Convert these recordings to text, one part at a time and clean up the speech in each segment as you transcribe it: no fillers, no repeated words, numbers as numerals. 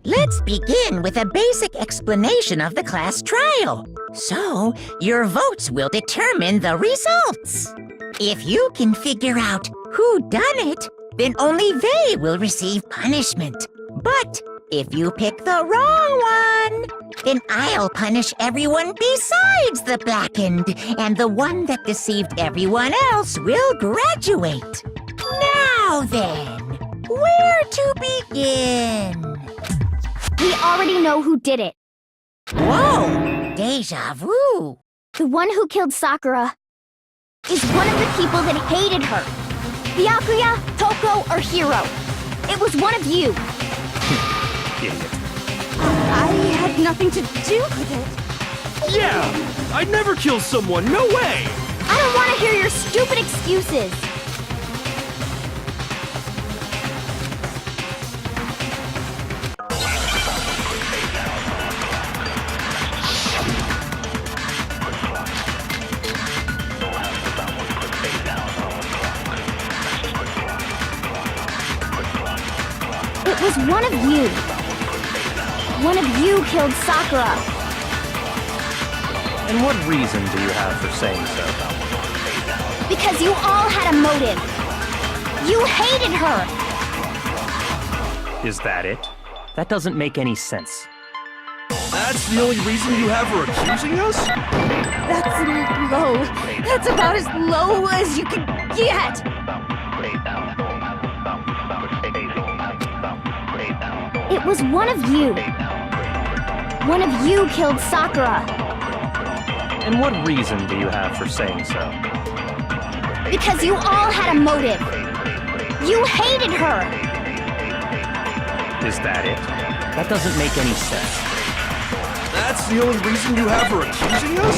Let's begin with a basic explanation of the class trial. So, your votes will determine the results. If you can figure out who done it, then only they will receive punishment. But if you pick the wrong one, then I'll punish everyone besides the blackened, and the one that deceived everyone else will graduate. Now then, where to begin? We already know who did it. Whoa! Deja vu! The one who killed Sakura is one of the people that hated her. Byakuya, Toko, or Hiro. It was one of you. Idiot. I had nothing to do with it. Yeah! I'd never kill someone, no way! I don't want to hear your stupid excuses. It was one of you. One of you killed Sakura. And what reason do you have for saying so? Because you all had a motive. You hated her. Is that it? That doesn't make any sense. That's the only reason you have for accusing us? That's low. That's about as low as you can get. It was one of you. One of you killed Sakura. And what reason do you have for saying so? Because you all had a motive. You hated her. Is that it? That doesn't make any sense. That's the only reason you have for accusing us?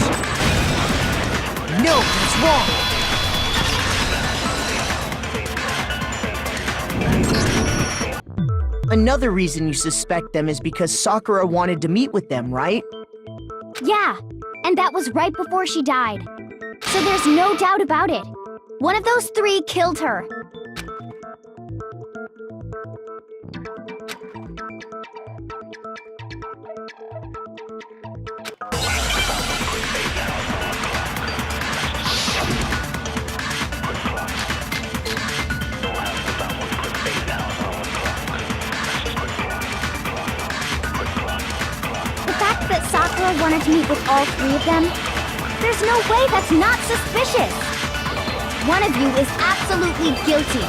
No, that's wrong! Another reason you suspect them is because Sakura wanted to meet with them, right? Yeah, and that was right before she died. So there's no doubt about it. One of those three killed her. That Sakura wanted to meet with all three of them? There's no way that's not suspicious! One of you is absolutely guilty.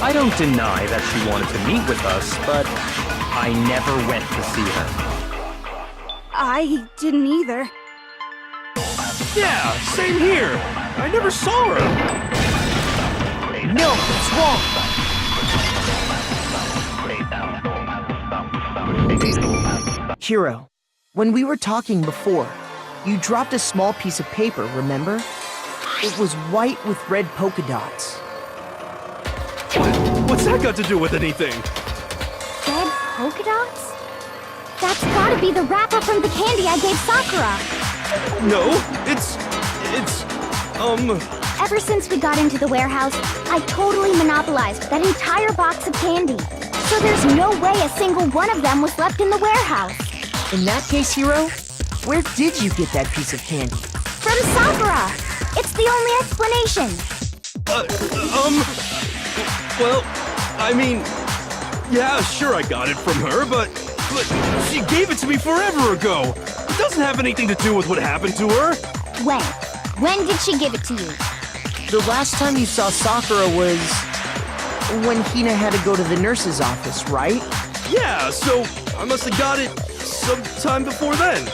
I don't deny that she wanted to meet with us, but I never went to see her. I didn't either. Yeah, same here. I never saw her. No, that's wrong! Hiro, when we were talking before, you dropped a small piece of paper, remember? It was white with red polka dots. What's that got to do with anything? Red polka dots? That's gotta be the wrapper from the candy I gave Sakura. No, it's... Ever since we got into the warehouse, I totally monopolized that entire box of candy. So there's no way a single one of them was left in the warehouse. In that case, Hiro, where did you get that piece of candy? From Sakura! It's the only explanation. Well, I mean... Yeah, sure I got it from her, but she gave it to me forever ago. It doesn't have anything to do with what happened to her. When? When did she give it to you? The last time you saw Sakura was... when Hina had to go to the nurse's office, right? Yeah, so I must have got it sometime before then.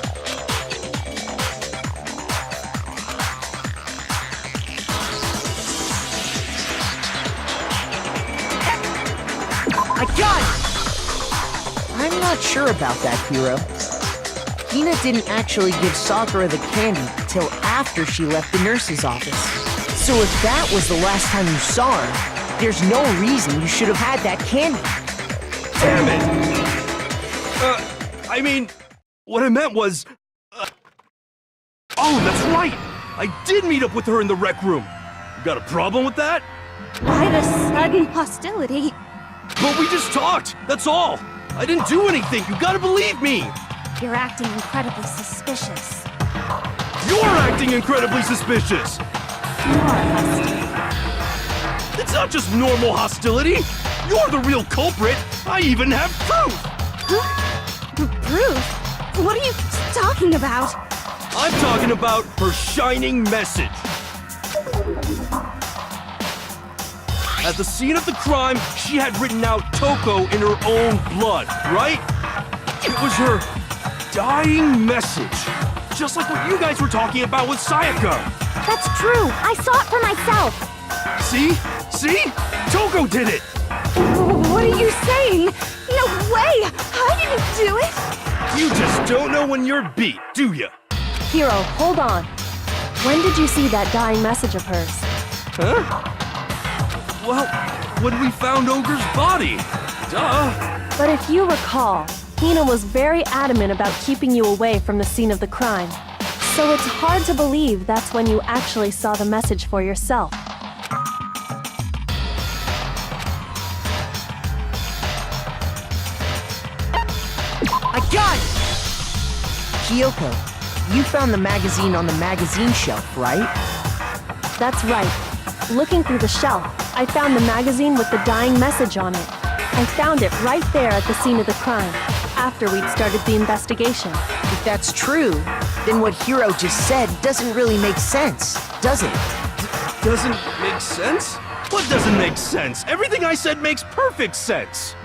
I got it! I'm not sure about that, Hiro. Hina didn't actually give Sakura the candy till after she left the nurse's office. So if that was the last time you saw her, there's no reason you should have had that candy. Damn it! I mean, what I meant was... Oh, that's right! I did meet up with her in the rec room. You got a problem with that? Why the sudden hostility? But we just talked, that's all. I didn't do anything. You gotta believe me. You're acting incredibly suspicious. You're acting incredibly suspicious. You are hostile. It's not just normal hostility. You're the real culprit. I even have proof. Proof? What are you talking about? I'm talking about her shining message. At the scene of the crime, she had written out Toko in her own blood, right? It was her dying message. Just like what you guys were talking about with Sayaka. That's true. I saw it for myself. See? See? Toko did it! What are you saying? No way! I didn't do it! You just don't know when you're beat, do ya? Hiro, hold on. When did you see that dying message of hers? Huh? Well, when we found Ogre's body. Duh. But if you recall, Hina was very adamant about keeping you away from the scene of the crime. So it's hard to believe that's when you actually saw the message for yourself. I got it! Kyoko, you found the magazine on the magazine shelf, right? That's right. Looking through the shelf, I found the magazine with the dying message on it. I found it right there at the scene of the crime, after we'd started the investigation. If that's true, then what Hiro just said doesn't really make sense, does it? Doesn't make sense? What doesn't make sense? Everything I said makes perfect sense.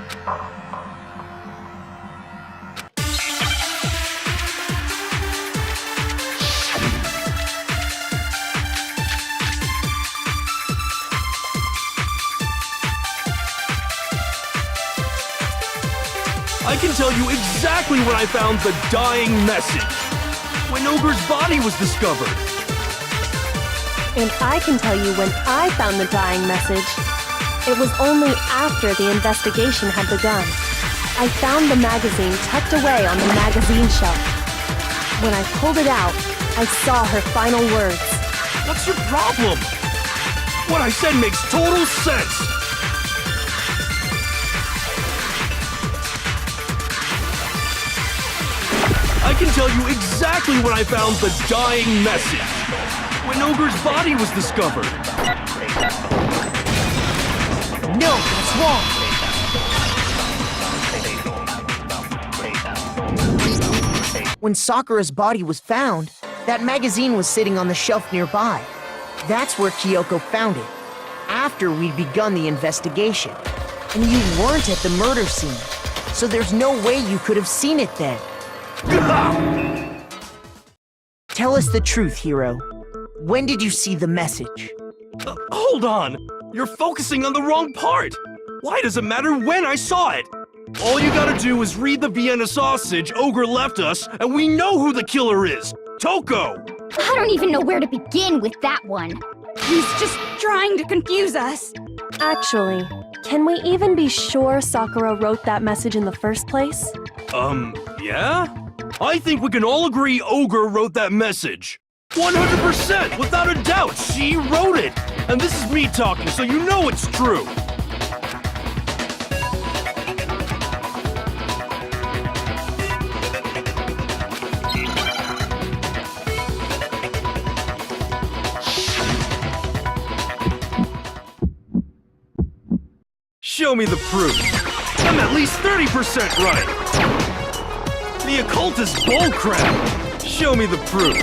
I can tell you exactly when I found the dying message. When Ogre's body was discovered. And I can tell you when I found the dying message. It was only after the investigation had begun. I found the magazine tucked away on the magazine shelf. When I pulled it out, I saw her final words. What's your problem? What I said makes total sense. I can tell you exactly when I found the dying message. When Ogre's body was discovered. No, that's wrong! When Sakura's body was found, that magazine was sitting on the shelf nearby. That's where Kyoko found it, after we'd begun the investigation. And you weren't at the murder scene, so there's no way you could have seen it then. Tell us the truth, Hiro. When did you see the message? Hold on! You're focusing on the wrong part! Why does it matter when I saw it? All you gotta do is read the Vienna sausage Ogre left us, and we know who the killer is! Toko! I don't even know where to begin with that one. He's just trying to confuse us. Actually, can we even be sure Sakura wrote that message in the first place? Yeah? I think we can all agree Ogre wrote that message. 100%, without a doubt, she wrote it. And this is me talking, so you know it's true. Show me the proof. I'm at least 30% right. The occult is bullcrap. Show me the proof.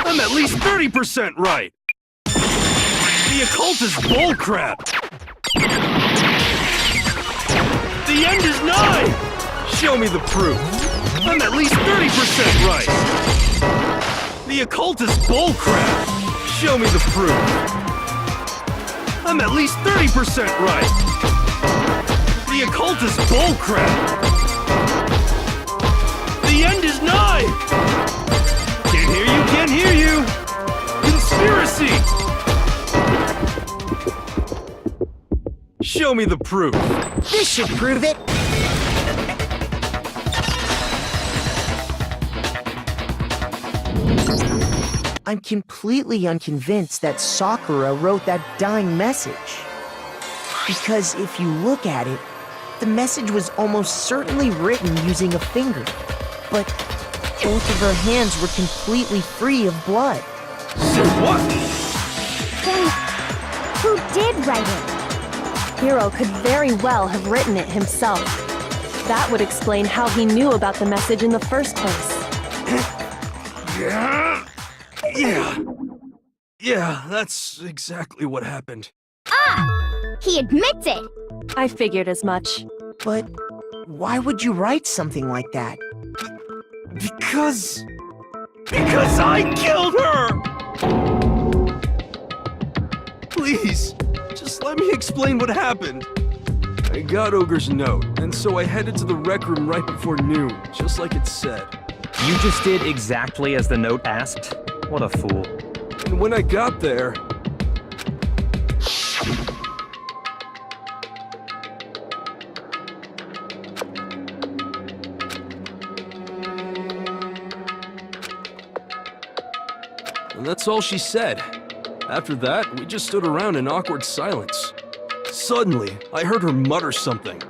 I'm at least 30% right. The occult is bullcrap. The end is nigh. Show me the proof. I'm at least 30% right. The occult is bullcrap. Show me the proof. I'm at least 30% right. The occult is bullcrap. The end is nigh! Can't hear you, can't hear you! Conspiracy! Show me the proof. This should prove it! I'm completely unconvinced that Sakura wrote that dying message. Because if you look at it, The message was almost certainly written using a finger, but both of her hands were completely free of blood. What? Then, who did write it? Hiro could very well have written it himself. That would explain how he knew about the message in the first place. Yeah, that's exactly what happened. He admits it! I figured as much. But why would you write something like that? Because I killed her! Please, just let me explain what happened. I got Ogre's note, and so I headed to the rec room right before noon, just like it said. You just did exactly as the note asked? What a fool. And when I got there... And that's all she said. After that, we just stood around in awkward silence. Suddenly, I heard her mutter something.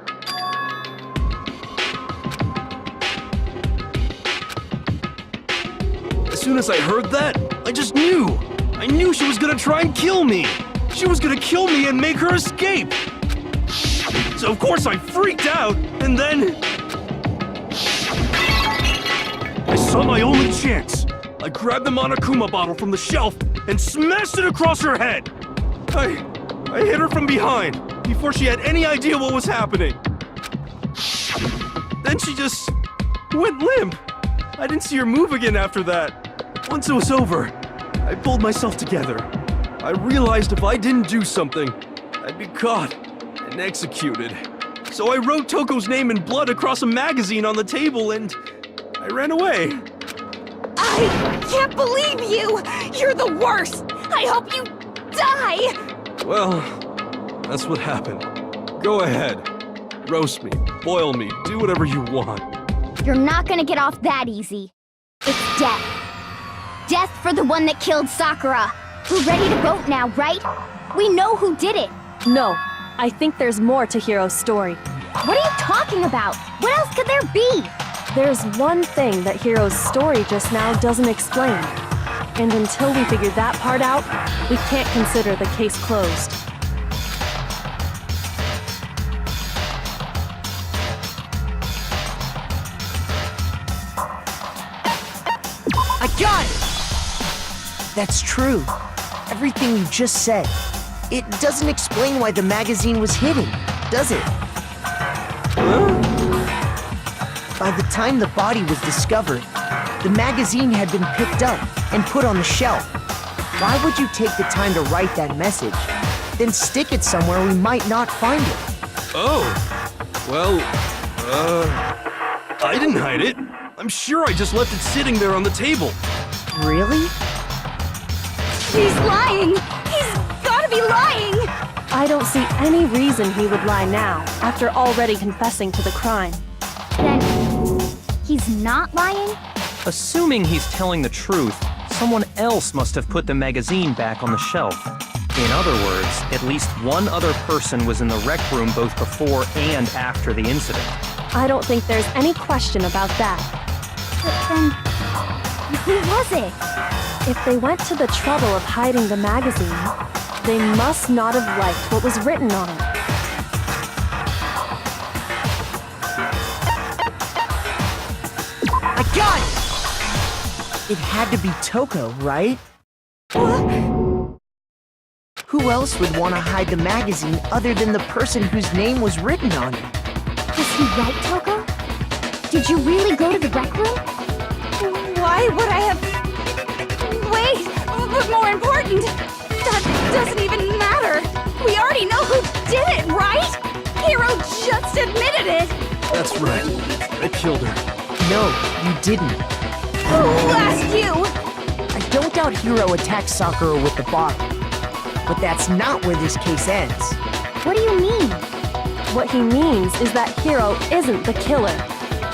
As soon as I heard that, I just knew! I knew she was gonna try and kill me! She was gonna kill me and make her escape! So of course I freaked out, and then... I saw my only chance! I grabbed the Monokuma bottle from the shelf and smashed it across her head! I hit her from behind, before she had any idea what was happening. Then she just went limp. I didn't see her move again after that. Once it was over, I pulled myself together. I realized if I didn't do something, I'd be caught and executed. So I wrote Toko's name in blood across a magazine on the table and I ran away. I can't believe you! You're the worst! I hope you die! Well, that's what happened. Go ahead. Roast me, boil me, do whatever you want. You're not gonna get off that easy. It's death. Death for the one that killed Sakura. We're ready to vote now, right? We know who did it. No, I think there's more to Hiro's story. What are you talking about? What else could there be? There's one thing that Hiro's story just now doesn't explain. And until we figure that part out, we can't consider the case closed. I got it! That's true. Everything you just said. It doesn't explain why the magazine was hidden, does it? By the time the body was discovered, the magazine had been picked up and put on the shelf. Why would you take the time to write that message, then stick it somewhere we might not find it? Oh, well, I didn't hide it. I'm sure I just left it sitting there on the table. Really? He's lying! He's gotta be lying! I don't see any reason he would lie now, after already confessing to the crime. Then, he's not lying? Assuming he's telling the truth, someone else must have put the magazine back on the shelf. In other words, at least one other person was in the rec room both before and after the incident. I don't think there's any question about that. But then, who was it? If they went to the trouble of hiding the magazine, they must not have liked what was written on it. I got it! It had to be Toko, right? Who else would want to hide the magazine other than the person whose name was written on it? Was he right, Toko? Did you really go to the rec room? Why would I have... Wait! But more important, that doesn't even matter! We already know who did it, right? Hiro just admitted it! That's right. I killed her. No, you didn't. Who asked you? I don't doubt Hiro attacked Sakura with the bottle. But that's not where this case ends. What do you mean? What he means is that Hiro isn't the killer.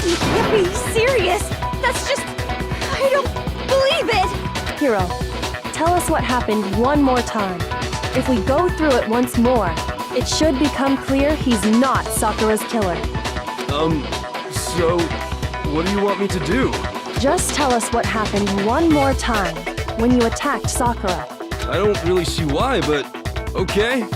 You can't be serious! That's just... I don't believe it! Hiro, tell us what happened one more time. If we go through it once more, It should become clear he's not Sakura's killer. So, what do you want me to do? Just tell us what happened one more time when you attacked Sakura. I don't really see why, but okay.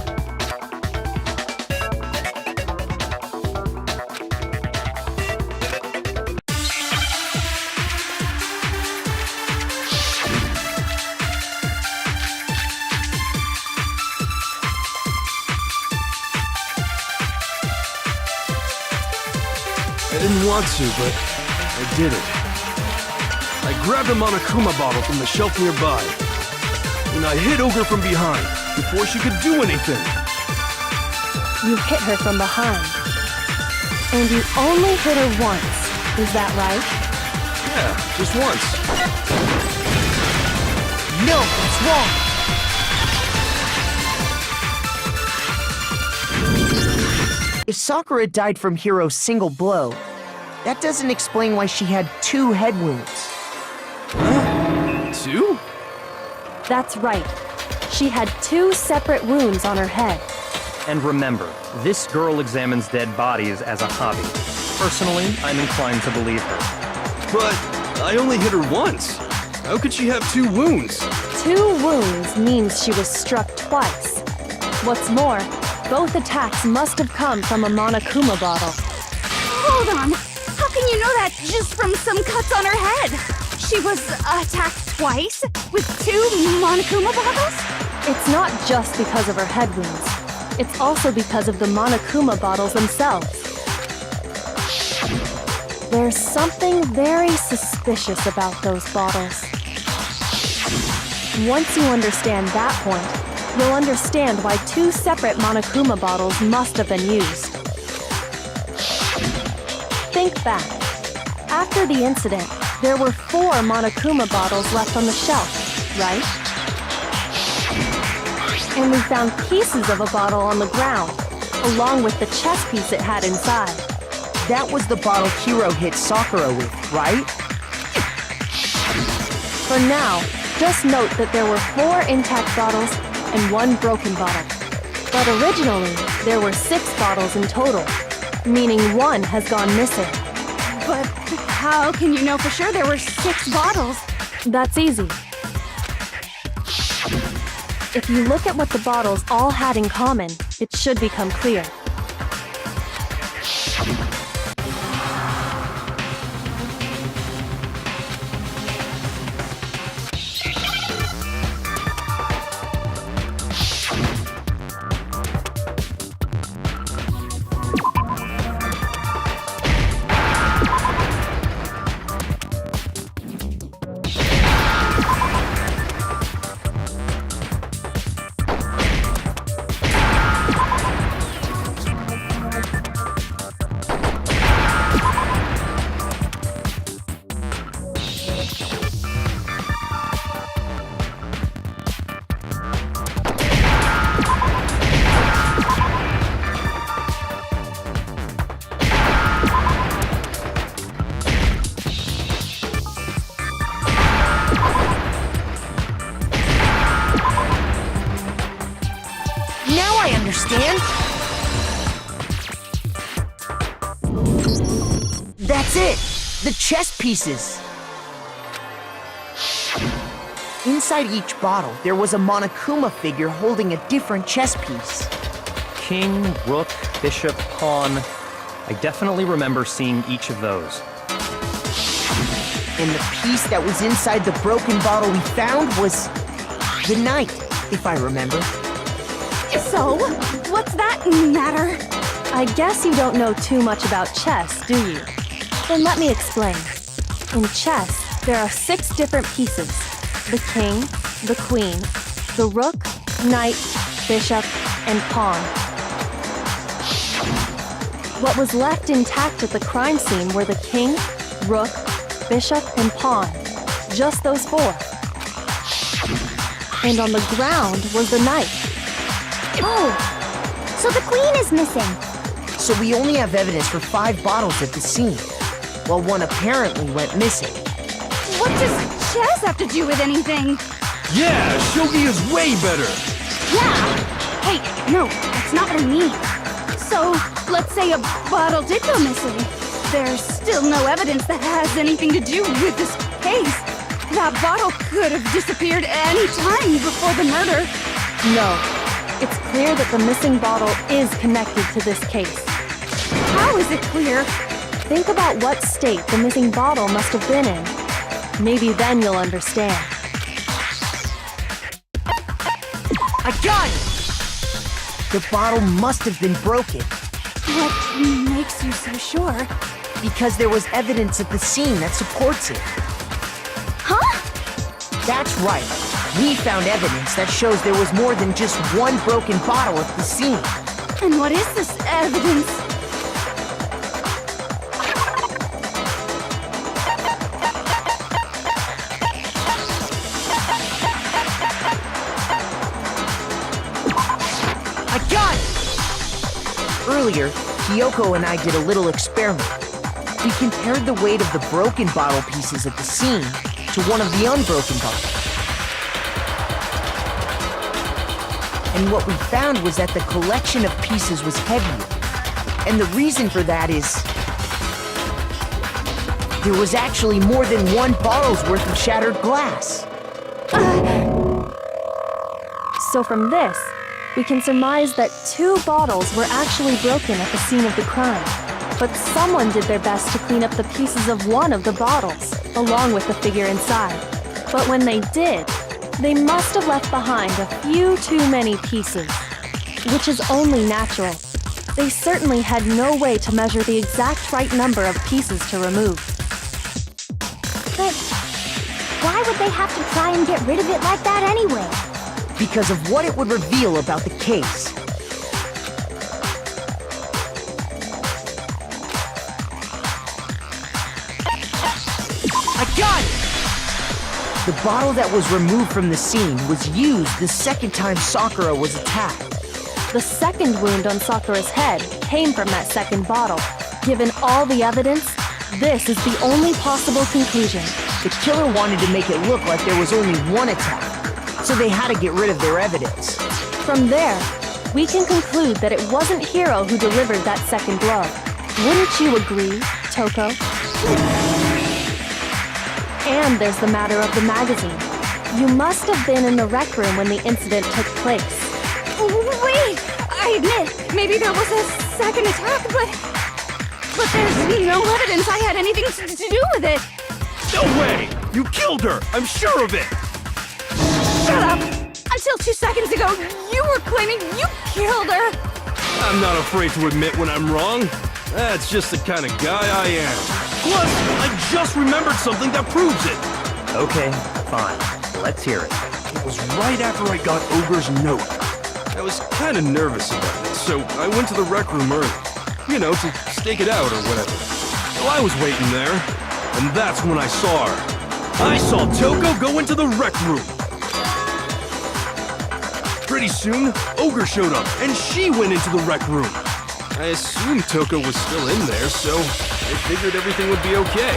I didn't want to, but I did it. I grabbed a Monokuma bottle from the shelf nearby, and I hit Ogre from behind before she could do anything. You hit her from behind. And you only hit her once, is that right? Yeah, just once. No, it's wrong. If Sakura died from Hiro's single blow, that doesn't explain why she had 2 head wounds. Huh? 2? That's right. She had 2 separate wounds on her head. And remember, this girl examines dead bodies as a hobby. Personally, I'm inclined to believe her. But I only hit her once. How could she have 2 wounds? 2 wounds means she was struck twice. What's more, both attacks must have come from a Monokuma bottle. Hold on. How can you know that just from some cuts on her head? She was attacked twice with 2 Monokuma bottles? It's not just because of her head wounds. It's also because of the Monokuma bottles themselves. There's something very suspicious about those bottles. Once you understand that point, you'll understand why 2 separate Monokuma bottles must have been used. Think back. After the incident, there were 4 Monokuma bottles left on the shelf, right? And we found pieces of a bottle on the ground, along with the chess piece it had inside. That was the bottle Hiro hit Sakura with, right? For now, just note that there were 4 intact bottles and 1 broken bottle. But originally, there were 6 bottles in total, meaning 1 has gone missing. But how can you know for sure there were 6 bottles? That's easy. If you look at what the bottles all had in common, it should become clear. Understand? That's it! The chess pieces! Inside each bottle, there was a Monokuma figure holding a different chess piece. King, rook, bishop, pawn. I definitely remember seeing each of those. And the piece that was inside the broken bottle we found was the knight, if I remember. So, what's that matter? I guess you don't know too much about chess, do you? Then let me explain. In chess, there are 6 different pieces. The king, the queen, the rook, knight, bishop, and pawn. What was left intact at the crime scene were the king, rook, bishop, and pawn. Just those 4. And on the ground was the knight. Oh, so the queen is missing. So we only have evidence for 5 bottles at the scene, while 1 apparently went missing. What does chess have to do with anything? Yeah, shogi is way better. Yeah, Hey, no, that's not what I mean. So, let's say a bottle did go missing. There's still no evidence that has anything to do with this case. That bottle could have disappeared any time before the murder. No. It's clear that the missing bottle is connected to this case. How is it clear? Think about what state the missing bottle must have been in. Maybe then you'll understand. I got it! The bottle must have been broken. What makes you so sure? Because there was evidence at the scene that supports it. Huh? That's right. We found evidence that shows there was more than just one broken bottle at the scene. And what is this evidence? I got it! Earlier, Kyoko and I did a little experiment. We compared the weight of the broken bottle pieces at the scene to one of the unbroken bottles. And what we found was that the collection of pieces was heavier. And the reason for that is there was actually more than one bottle's worth of shattered glass. So from this, we can surmise that 2 bottles were actually broken at the scene of the crime. But someone did their best to clean up the pieces of one of the bottles, along with the figure inside. But when they did, they must have left behind a few too many pieces, which is only natural. They certainly had no way to measure the exact right number of pieces to remove. But why would they have to try and get rid of it like that anyway? Because of what it would reveal about the case. I got it! The bottle that was removed from the scene was used the second time Sakura was attacked. The second wound on Sakura's head came from that second bottle. Given all the evidence, this is the only possible conclusion. The killer wanted to make it look like there was only one attack, so they had to get rid of their evidence. From there, we can conclude that it wasn't Hiro who delivered that second blow. Wouldn't you agree, Toko? And there's the matter of the magazine. You must have been in the rec room when the incident took place. Wait! I admit, maybe there was a second attack, but there's no evidence I had anything to do with it. No way! You killed her! I'm sure of it! Shut up! Until 2 seconds ago, you were claiming you killed her! I'm not afraid to admit when I'm wrong. That's just the kind of guy I am. Plus, I just remembered something that proves it. Okay, fine. Let's hear it. It was right after I got Ogre's note. I was kind of nervous about it, so I went to the rec room early. You know, to stake it out or whatever. So I was waiting there, and that's when I saw her. I saw Toko go into the rec room. Pretty soon, Ogre showed up, and she went into the rec room. I assumed Toko was still in there, so I figured everything would be okay.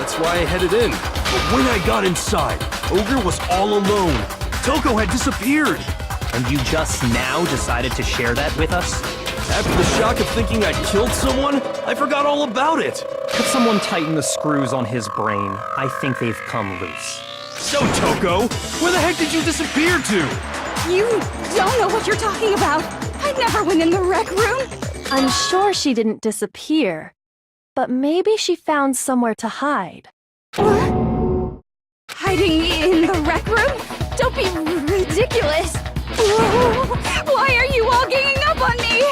That's why I headed in. But when I got inside, Ogre was all alone. Toko had disappeared. And you just now decided to share that with us? After the shock of thinking I'd killed someone, I forgot all about it. Could someone tighten the screws on his brain? I think they've come loose. So, Toko, where the heck did you disappear to? You don't know what you're talking about. I never went in the rec room. I'm sure she didn't disappear, but maybe she found somewhere to hide. What? Hiding in the rec room? Don't be ridiculous. Why are you all ganging up on me?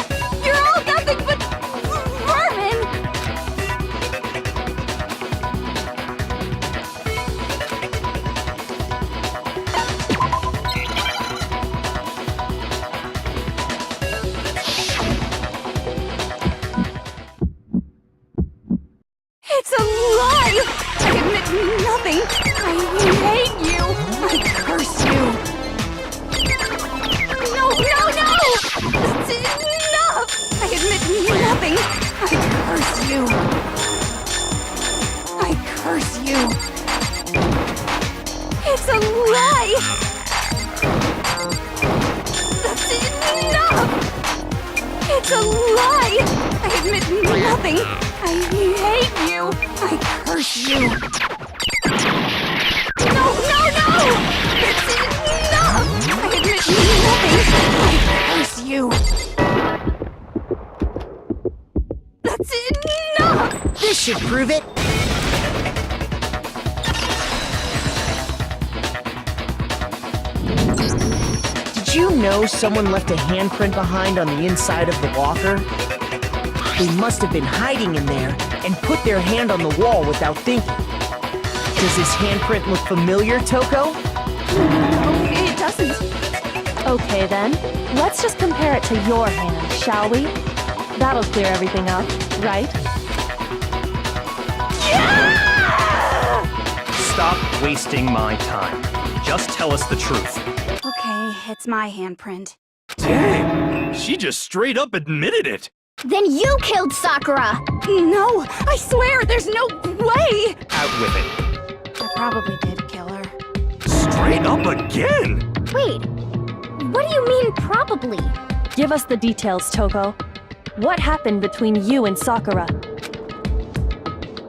You're all nothing but vermin. It's a lie! I admit nothing! I hate you! I curse you! admit nothing. I hate you. I curse you. No! It's enough! I admit nothing. I curse you. That's enough! This should prove it. Did you know someone left a handprint behind on the inside of the locker? They must have been hiding in there and put their hand on the wall without thinking. Does this handprint look familiar, Toko? No, it doesn't. Okay then, let's just compare it to your hand, shall we? That'll clear everything up, right? Stop wasting my time. Just tell us the truth. Okay, it's my handprint. Dang, she just straight up admitted it. Then you killed Sakura! No, I swear, there's no way! Out with it. I probably did kill her. Straight up again? Wait, what do you mean probably? Give us the details, Toko. What happened between you and Sakura?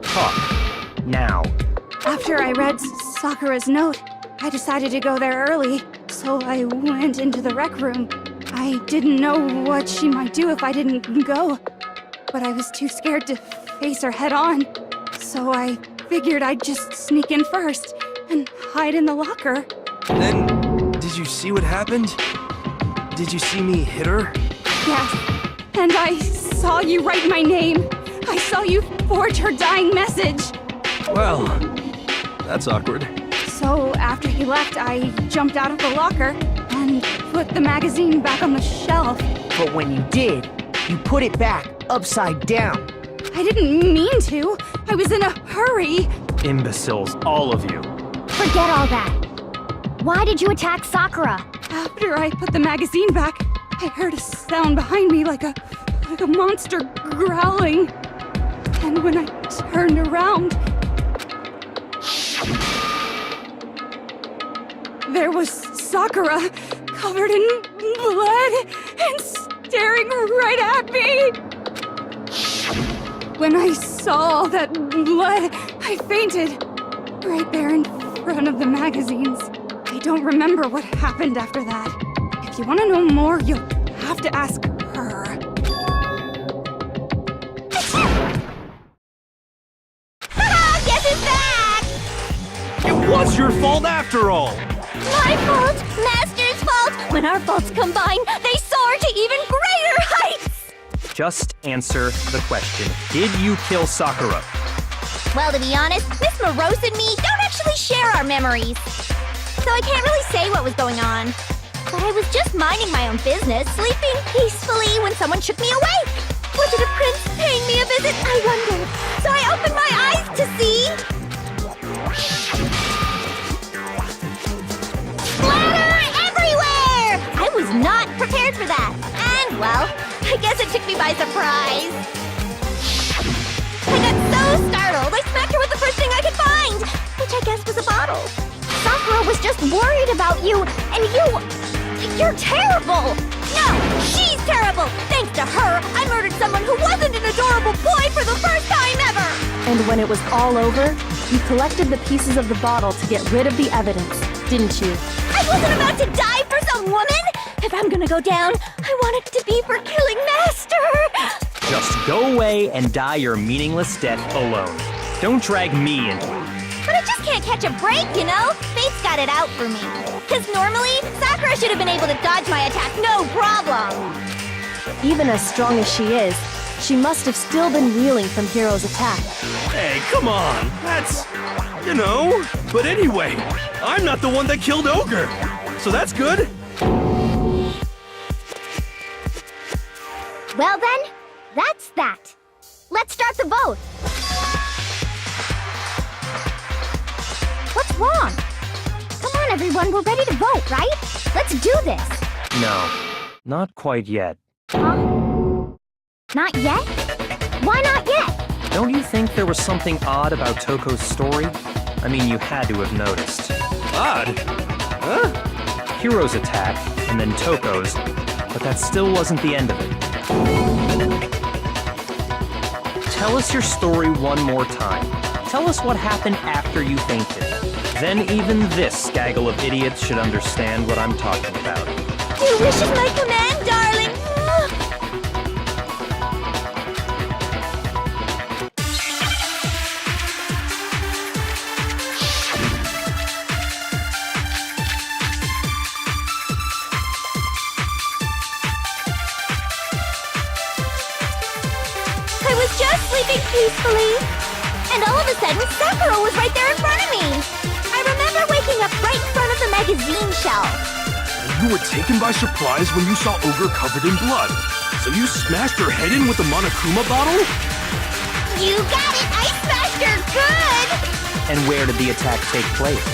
Talk. Now. After I read Sakura's note, I decided to go there early, so I went into the rec room. I didn't know what she might do if I didn't go, but I was too scared to face her head on, so I figured I'd just sneak in first and hide in the locker. Then, did you see what happened? Did you see me hit her? Yes, and I saw you write my name. I saw you forge her dying message. Well, that's awkward. So after he left, I jumped out of the locker and put the magazine back on the shelf. But when you did, you put it back upside down. I didn't mean to. I was in a hurry. Imbeciles, all of you. Forget all that. Why did you attack Sakura? After I put the magazine back, I heard a sound behind me like a monster growling. And when I turned around, there was Sakura, covered in blood and staring right at me. When I saw all that blood, I fainted right there in front of the magazines. I don't remember what happened after that. If you want to know more, you'll have to ask her. Guess who's back? It was your fault after all! My fault, Master's fault. When our faults combine, they soar to even greater heights. Just answer the question. Did you kill Sakura? Well, to be honest, Miss Morose and me don't actually share our memories. So I can't really say what was going on. But I was just minding my own business, sleeping peacefully when someone shook me awake. Was it a prince paying me a visit? I wondered. So I opened my eyes to see... splatter everywhere! I was not prepared for that. And, well, I guess it took me by surprise. I got so startled, I smacked her with the first thing I could find, which I guess was a bottle. Sakura was just worried about you, and you're terrible! No, she's terrible! Thanks to her, I murdered someone who wasn't an adorable boy for the first time ever! And when it was all over, you collected the pieces of the bottle to get rid of the evidence, didn't you? I wasn't about to die for some woman! If I'm gonna go down, I want it to be for killing Master! Just go away and die your meaningless death alone. Don't drag me into it. But I just can't catch a break, you know? Fate's got it out for me. Because normally, Sakura should have been able to dodge my attack, no problem! Even as strong as she is, she must have still been reeling from Hiro's attack. Hey, come on! That's... you know... But anyway, I'm not the one that killed Ogre! So that's good! Well then, that's that. Let's start the vote. What's wrong? Come on, everyone, we're ready to vote, right? Let's do this. No, not quite yet. Huh? Not yet? Why not yet? Don't you think there was something odd about Toko's story? I mean, you had to have noticed. Odd? Huh? Hiro's attack, and then Toko's, but that still wasn't the end of it. Tell us your story one more time. Tell us what happened after you fainted. Then even this gaggle of idiots should understand what I'm talking about. Your wish is my command, darling. I was just sleeping peacefully, and all of a sudden, Sakura was right there in front of me. I remember waking up right in front of the magazine shelf. You were taken by surprise when you saw Ogre covered in blood. So you smashed her head in with the Monokuma bottle? You got it! I smashed her good! And where did the attack take place?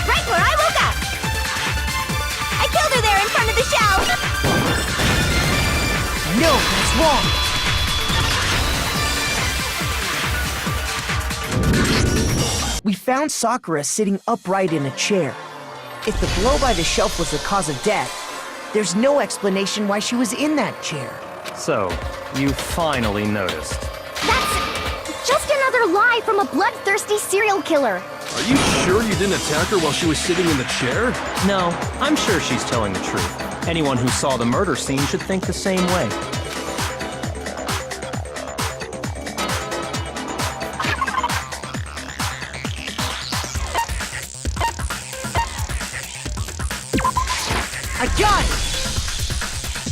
Right where I woke up! I killed her there in front of the shelf! No, that's wrong. We found Sakura sitting upright in a chair. If the blow by the shelf was the cause of death, there's no explanation why she was in that chair. So, you finally noticed. That's just another lie from a bloodthirsty serial killer. Are you sure you didn't attack her while she was sitting in the chair? No, I'm sure she's telling the truth. Anyone who saw the murder scene should think the same way. I got it!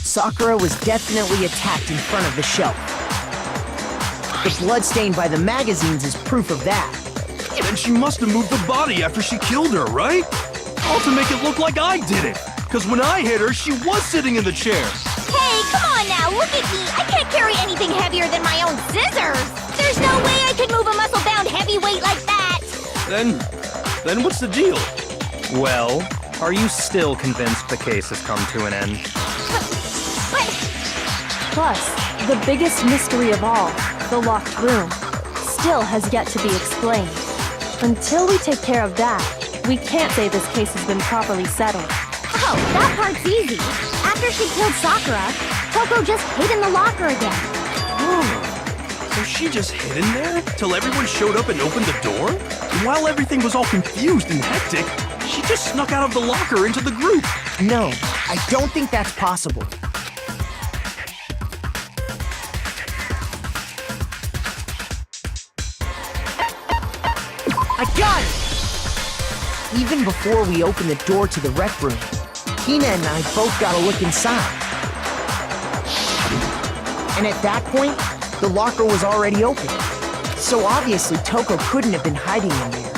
Sakura was definitely attacked in front of the shelf. The blood stain by the magazines is proof of that. Then she must have moved the body after she killed her, right? All to make it look like I did it. Because when I hit her, she was sitting in the chair. Hey, come on now, look at me! I can't carry anything heavier than my own scissors! There's no way I could move a muscle-bound heavyweight like that! Then what's the deal? Well, are you still convinced the case has come to an end? But Plus, the biggest mystery of all, the locked room, still has yet to be explained. Until we take care of that, we can't say this case has been properly settled. oh, that part's easy. After she killed Sakura, Toko just hid in the locker again. So she just hid in there till everyone showed up and opened the door? And while everything was all confused and hectic, she just snuck out of the locker into the group. No, I don't think that's possible. I got it! Even before we opened the door to the rec room, Hina and I both got a look inside. And at that point, the locker was already open. So obviously Toko couldn't have been hiding in there.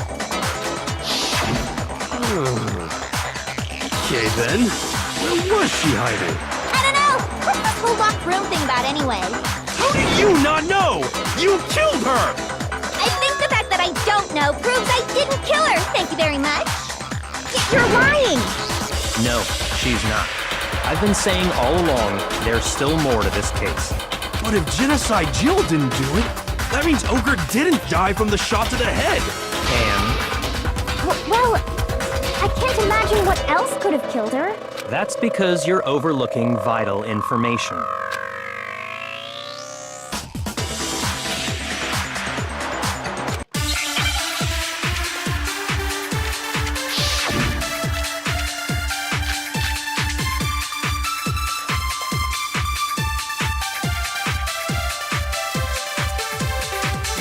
Okay then, where was she hiding? I don't know! What's this whole locked room thing about anyway? How do you not know? You killed her! I think the fact that I don't know proves I didn't kill her, thank you very much. You're lying! No, she's not. I've been saying all along, there's still more to this case. But if Genocide Jill didn't do it, that means Ogre didn't die from the shot to the head. And Well, I can't imagine what else could have killed her. that's because you're overlooking vital information.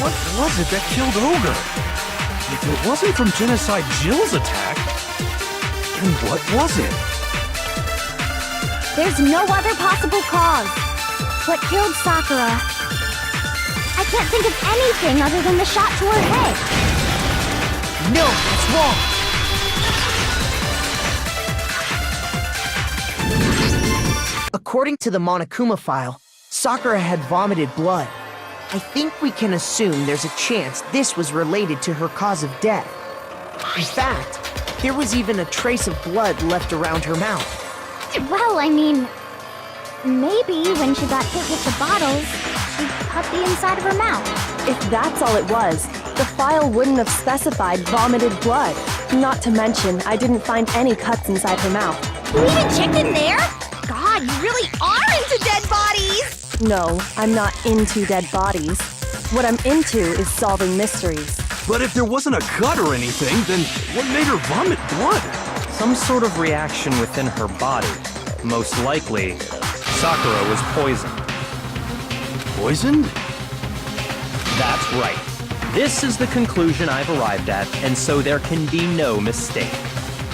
What was it that killed Ogre? If it wasn't from Genocide Jill's attack, then what was it? There's no other possible cause. What killed Sakura? I can't think of anything other than the shot to her head. No, that's wrong! According to the Monokuma file, Sakura had vomited blood. I think we can assume there's a chance this was related to her cause of death. In fact, there was even a trace of blood left around her mouth. Well, I mean, maybe when she got hit with the bottles, she cut the inside of her mouth. If that's all it was, the file wouldn't have specified vomited blood. Not to mention, I didn't find any cuts inside her mouth. You even checked in there? God, you really are into dead bodies! No, I'm not into dead bodies. What I'm into is solving mysteries. But if there wasn't a cut or anything, then what made her vomit blood? Some sort of reaction within her body. Most likely, Sakura was poisoned. Poisoned? That's right. This is the conclusion I've arrived at, and so there can be no mistake.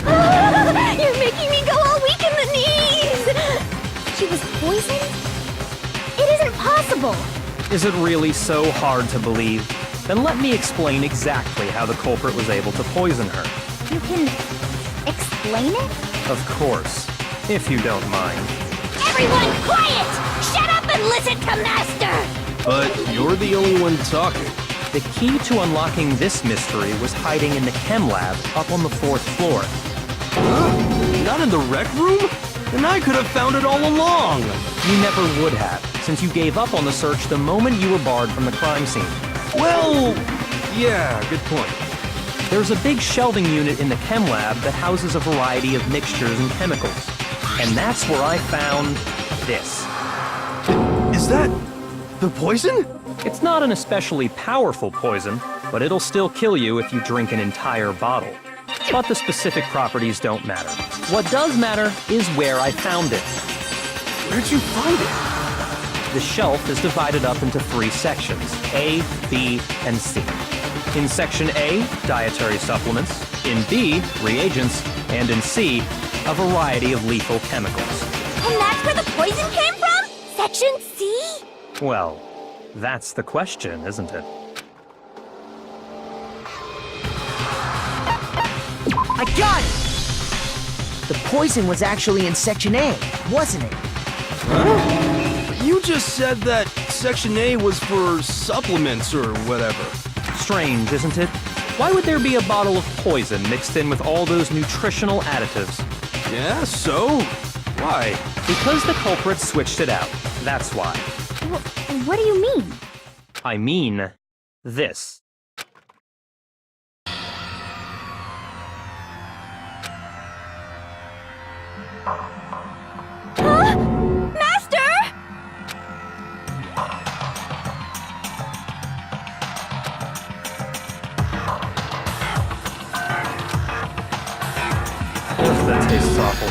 You're making me go all weak in the knees! She was poisoned? It isn't possible! Is it really so hard to believe? Then let me explain exactly how the culprit was able to poison her. You can explain it? Of course, if you don't mind. Everyone quiet! Shut up and listen to Master! But you're the only one talking. The key to unlocking this mystery was hiding in the chem lab up on the 4th floor. Huh? Not in the rec room? Then I could have found it all along. You never would have, since you gave up on the search the moment you were barred from the crime scene. Well, yeah, good point. There's a big shelving unit in the chem lab that houses a variety of mixtures and chemicals. And that's where I found this. Is that the poison? It's not an especially powerful poison, but it'll still kill you if you drink an entire bottle. But the specific properties don't matter. What does matter is where I found it. Where'd you find it? The shelf is divided up into 3 sections, A, B, and C. In Section A, dietary supplements. In B, reagents. And in C, a variety of lethal chemicals. And that's where the poison came from? Section C? Well, that's the question, isn't it? I got it! The poison was actually in Section A, wasn't it? Huh? You just said that Section A was for supplements or whatever. Strange, isn't it? Why would there be a bottle of poison mixed in with all those nutritional additives? Yeah, so? Why? Because the culprit switched it out. That's why. What do you mean? I mean, this. Huh? Master! That tastes awful.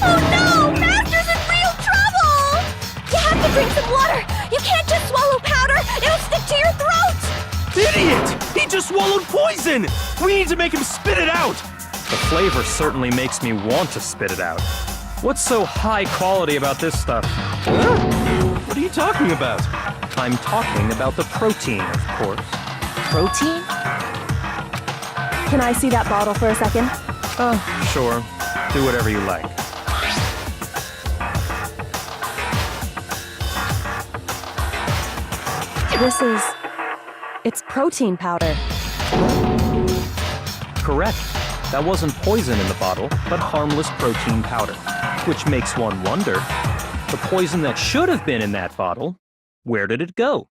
Oh no! Master's in real trouble! You have to drink some water! You can't just swallow powder! It'll stick to your throat! Idiot! He just swallowed poison! We need to make him spit it out! The flavor certainly makes me want to spit it out. What's so high quality about this stuff? Huh? What are you talking about? I'm talking about the protein, of course. Protein? Can I see that bottle for a second? Sure. Do whatever you like. It's protein powder. Correct. That wasn't poison in the bottle, but harmless protein powder. Which makes one wonder, the poison that should have been in that bottle, where did it go?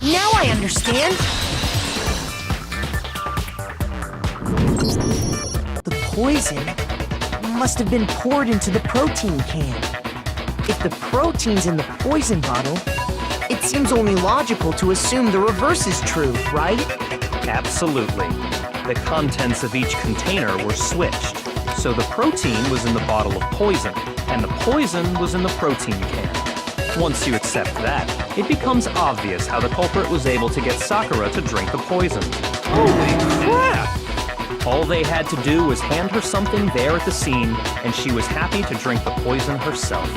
Now I understand. The poison must have been poured into the protein can. If the protein's in the poison bottle, it seems only logical to assume the reverse is true, right? Absolutely. The contents of each container were switched. So the protein was in the bottle of poison, and the poison was in the protein can. Once you accept that, it becomes obvious how the culprit was able to get Sakura to drink the poison. Holy crap! All they had to do was hand her something there at the scene, and she was happy to drink the poison herself.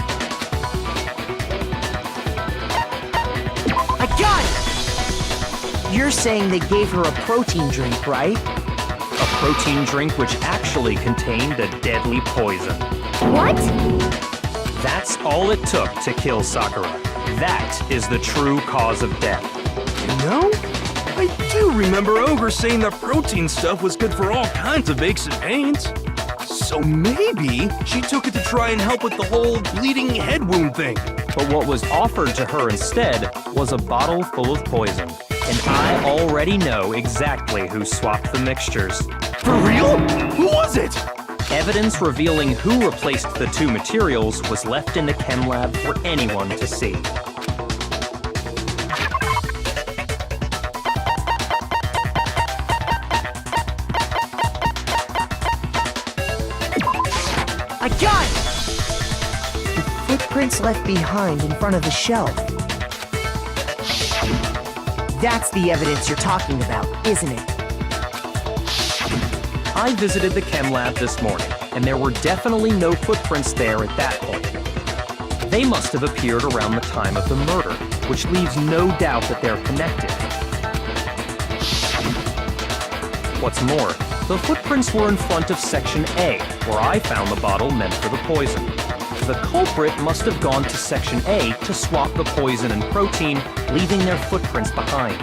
I got it! You're saying they gave her a protein drink, right? A protein drink which actually contained a deadly poison. What? That's all it took to kill Sakura. That is the true cause of death. You know, I do remember Ogre saying that protein stuff was good for all kinds of aches and pains. So maybe she took it to try and help with the whole bleeding head wound thing. But what was offered to her instead was a bottle full of poison. And I already know exactly who swapped the mixtures. For real? Who was it? Evidence revealing who replaced the two materials was left in the chem lab for anyone to see. I got it! The footprints left behind in front of the shelf. That's the evidence you're talking about, isn't it? I visited the chem lab this morning, and there were definitely no footprints there at that point. They must have appeared around the time of the murder, which leaves no doubt that they're connected. What's more, the footprints were in front of Section A, where I found the bottle meant for the poison. The culprit must have gone to Section A to swap the poison and protein, leaving their footprints behind.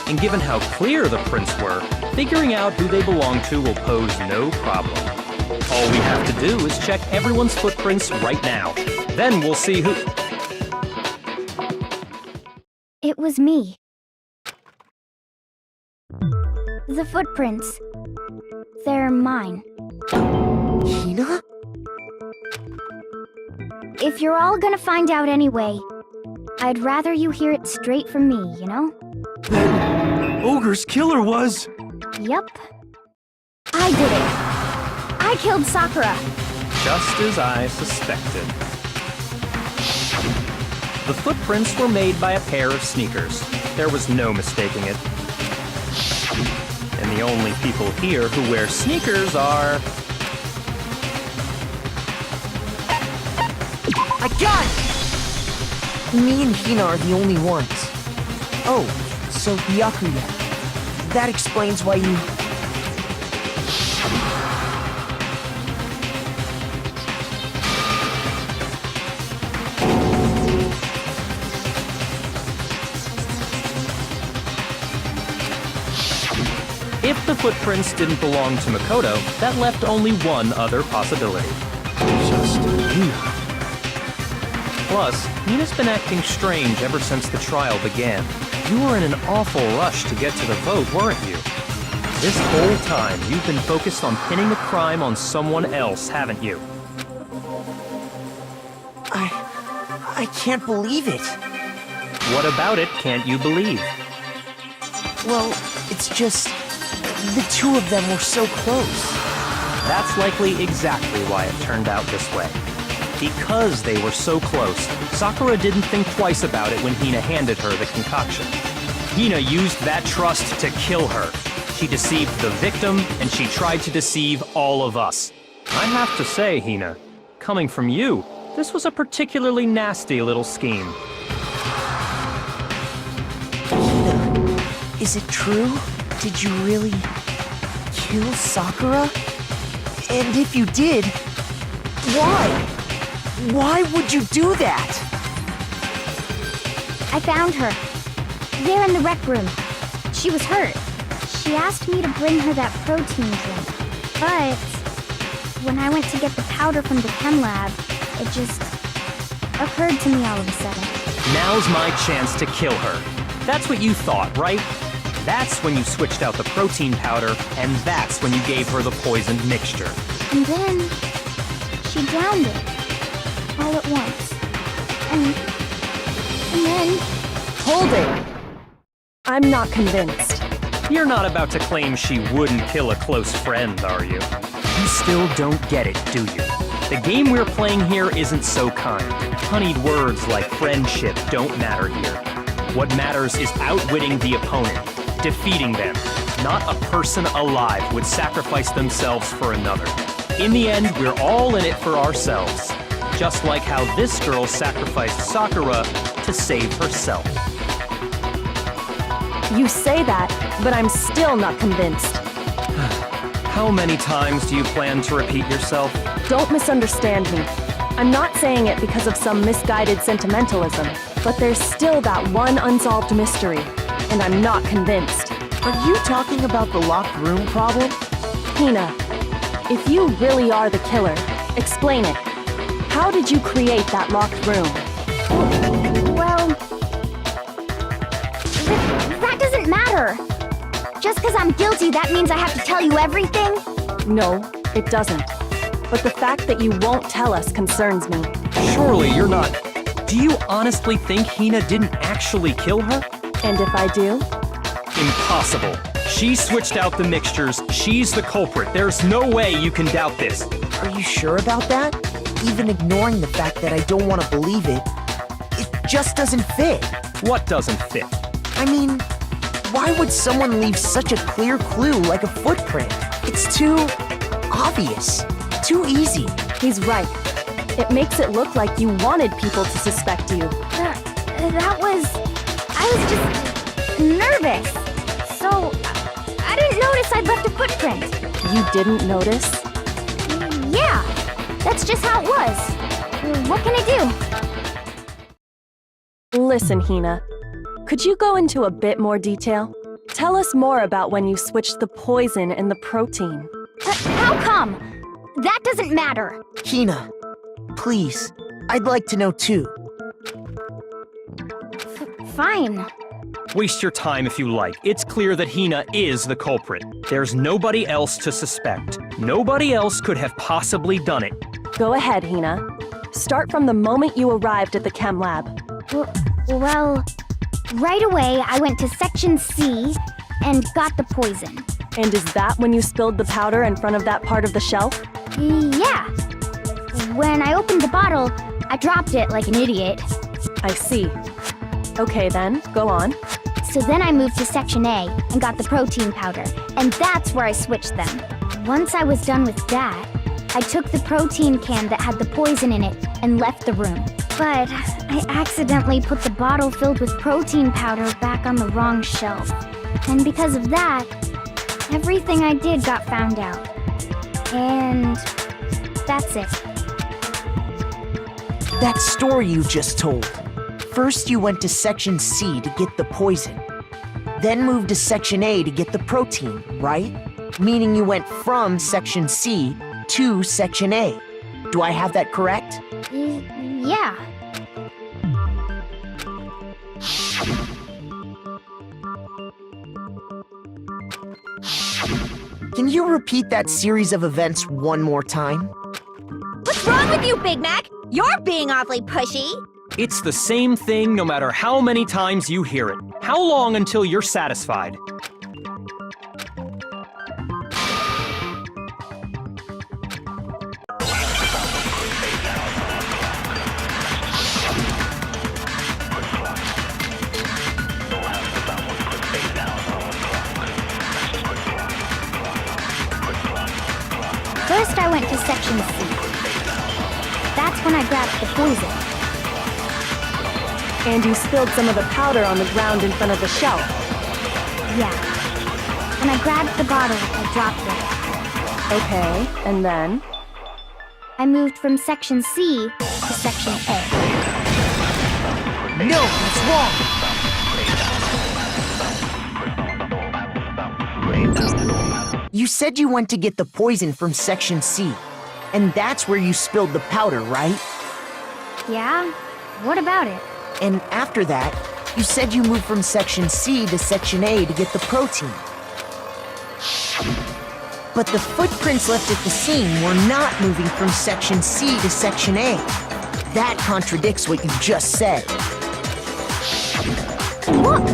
And given how clear the prints were, figuring out who they belong to will pose no problem. All we have to do is check everyone's footprints right now. Then we'll see who... It was me. The footprints. They're mine. Hina? If you're all gonna find out anyway, I'd rather you hear it straight from me, you know? Then Ogre's killer was... Yup. I did it. I killed Sakura. Just as I suspected. The footprints were made by a pair of sneakers. There was no mistaking it. And the only people here who wear sneakers are... I got it! Me and Hina are the only ones. Oh, so Byakuya. That explains why you... If the footprints didn't belong to Makoto, that left only one other possibility. Just Hina. Plus, Hina's been acting strange ever since the trial began. You were in an awful rush to get to the vote, weren't you? This whole time, you've been focused on pinning the crime on someone else, haven't you? I can't believe it. What about it can't you believe? Well, it's just... the two of them were so close. That's likely exactly why it turned out this way. Because they were so close, Sakura didn't think twice about it when Hina handed her the concoction. Hina used that trust to kill her. She deceived the victim, and she tried to deceive all of us. I have to say, Hina, coming from you, this was a particularly nasty little scheme. Hina, is it true? Did you really kill Sakura? And if you did, why? Why would you do that? I found her. There in the rec room. She was hurt. She asked me to bring her that protein drink. But when I went to get the powder from the chem lab, it just occurred to me all of a sudden. Now's my chance to kill her. That's what you thought, right? That's when you switched out the protein powder, and that's when you gave her the poisoned mixture. And then she downed it. All at once. And then... Hold it! I'm not convinced. You're not about to claim she wouldn't kill a close friend, are you? You still don't get it, do you? The game we're playing here isn't so kind. Honeyed words like friendship don't matter here. What matters is outwitting the opponent, defeating them. Not a person alive would sacrifice themselves for another. In the end, we're all in it for ourselves. Just like how this girl sacrificed Sakura to save herself. You say that, but I'm still not convinced. How many times do you plan to repeat yourself? Don't misunderstand me. I'm not saying it because of some misguided sentimentalism, but there's still that one unsolved mystery, and I'm not convinced. Are you talking about the locked room problem? Hina, if you really are the killer, explain it. How did you create that locked room? Well, that doesn't matter. Just because I'm guilty, that means I have to tell you everything? No, it doesn't. But the fact that you won't tell us concerns me. Surely you're not... Do you honestly think Hina didn't actually kill her? And if I do? Impossible. She switched out the mixtures. She's the culprit. There's no way you can doubt this. Are you sure about that? Even ignoring the fact that I don't want to believe it, it just doesn't fit. What doesn't fit? I mean, why would someone leave such a clear clue like a footprint? It's too obvious, too easy. He's right. It makes it look like you wanted people to suspect you. I was just nervous. So, I didn't notice I'd left a footprint. You didn't notice? Yeah, that's just how it was. What can I do? Listen, Hina. Could you go into a bit more detail? Tell us more about when you switched the poison and the protein. How come? That doesn't matter. Hina, please, I'd like to know too. Fine. Waste your time if you like. It's clear that Hina is the culprit. There's nobody else to suspect. Nobody else could have possibly done it. Go ahead, Hina. Start from the moment you arrived at the chem lab. Well, right away I went to Section C and got the poison. And is that when you spilled the powder in front of that part of the shelf? Yeah. When I opened the bottle, I dropped it like an idiot. I see. Okay then, go on. So then I moved to Section A and got the protein powder, and that's where I switched them. Once I was done with that, I took the protein can that had the poison in it and left the room. But I accidentally put the bottle filled with protein powder back on the wrong shelf. And because of that, everything I did got found out. And that's it. That story you just told. First you went to Section C to get the poison. Then moved to Section A to get the protein, right? Meaning you went from Section C to Section A. Do I have that correct? Yeah. Can you repeat that series of events one more time? What's wrong with you, Big Mac? You're being awfully pushy. It's the same thing no matter how many times you hear it. How long until you're satisfied? First I went to Section C. That's when I grabbed the poison. And you spilled some of the powder on the ground in front of the shelf. Yeah. When I grabbed the bottle, I dropped it. Okay, and then? I moved from Section C to Section A. No, that's wrong! You said you went to get the poison from Section C, and that's where you spilled the powder, right? Yeah? What about it? And after that, you said you moved from Section C to Section A to get the protein. But the footprints left at the scene were not moving from Section C to Section A. That contradicts what you just said. Look!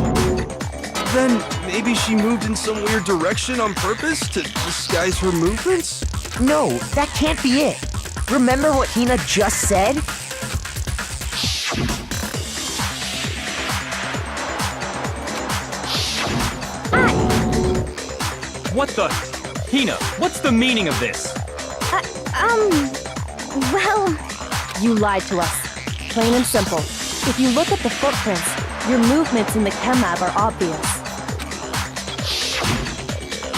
Then maybe she moved in some weird direction on purpose to disguise her movements? No, that can't be it. Remember what Hina just said? What the? Hina, what's the meaning of this? Well, You lied to us. Plain and simple. If you look at the footprints, your movements in the chem lab are obvious.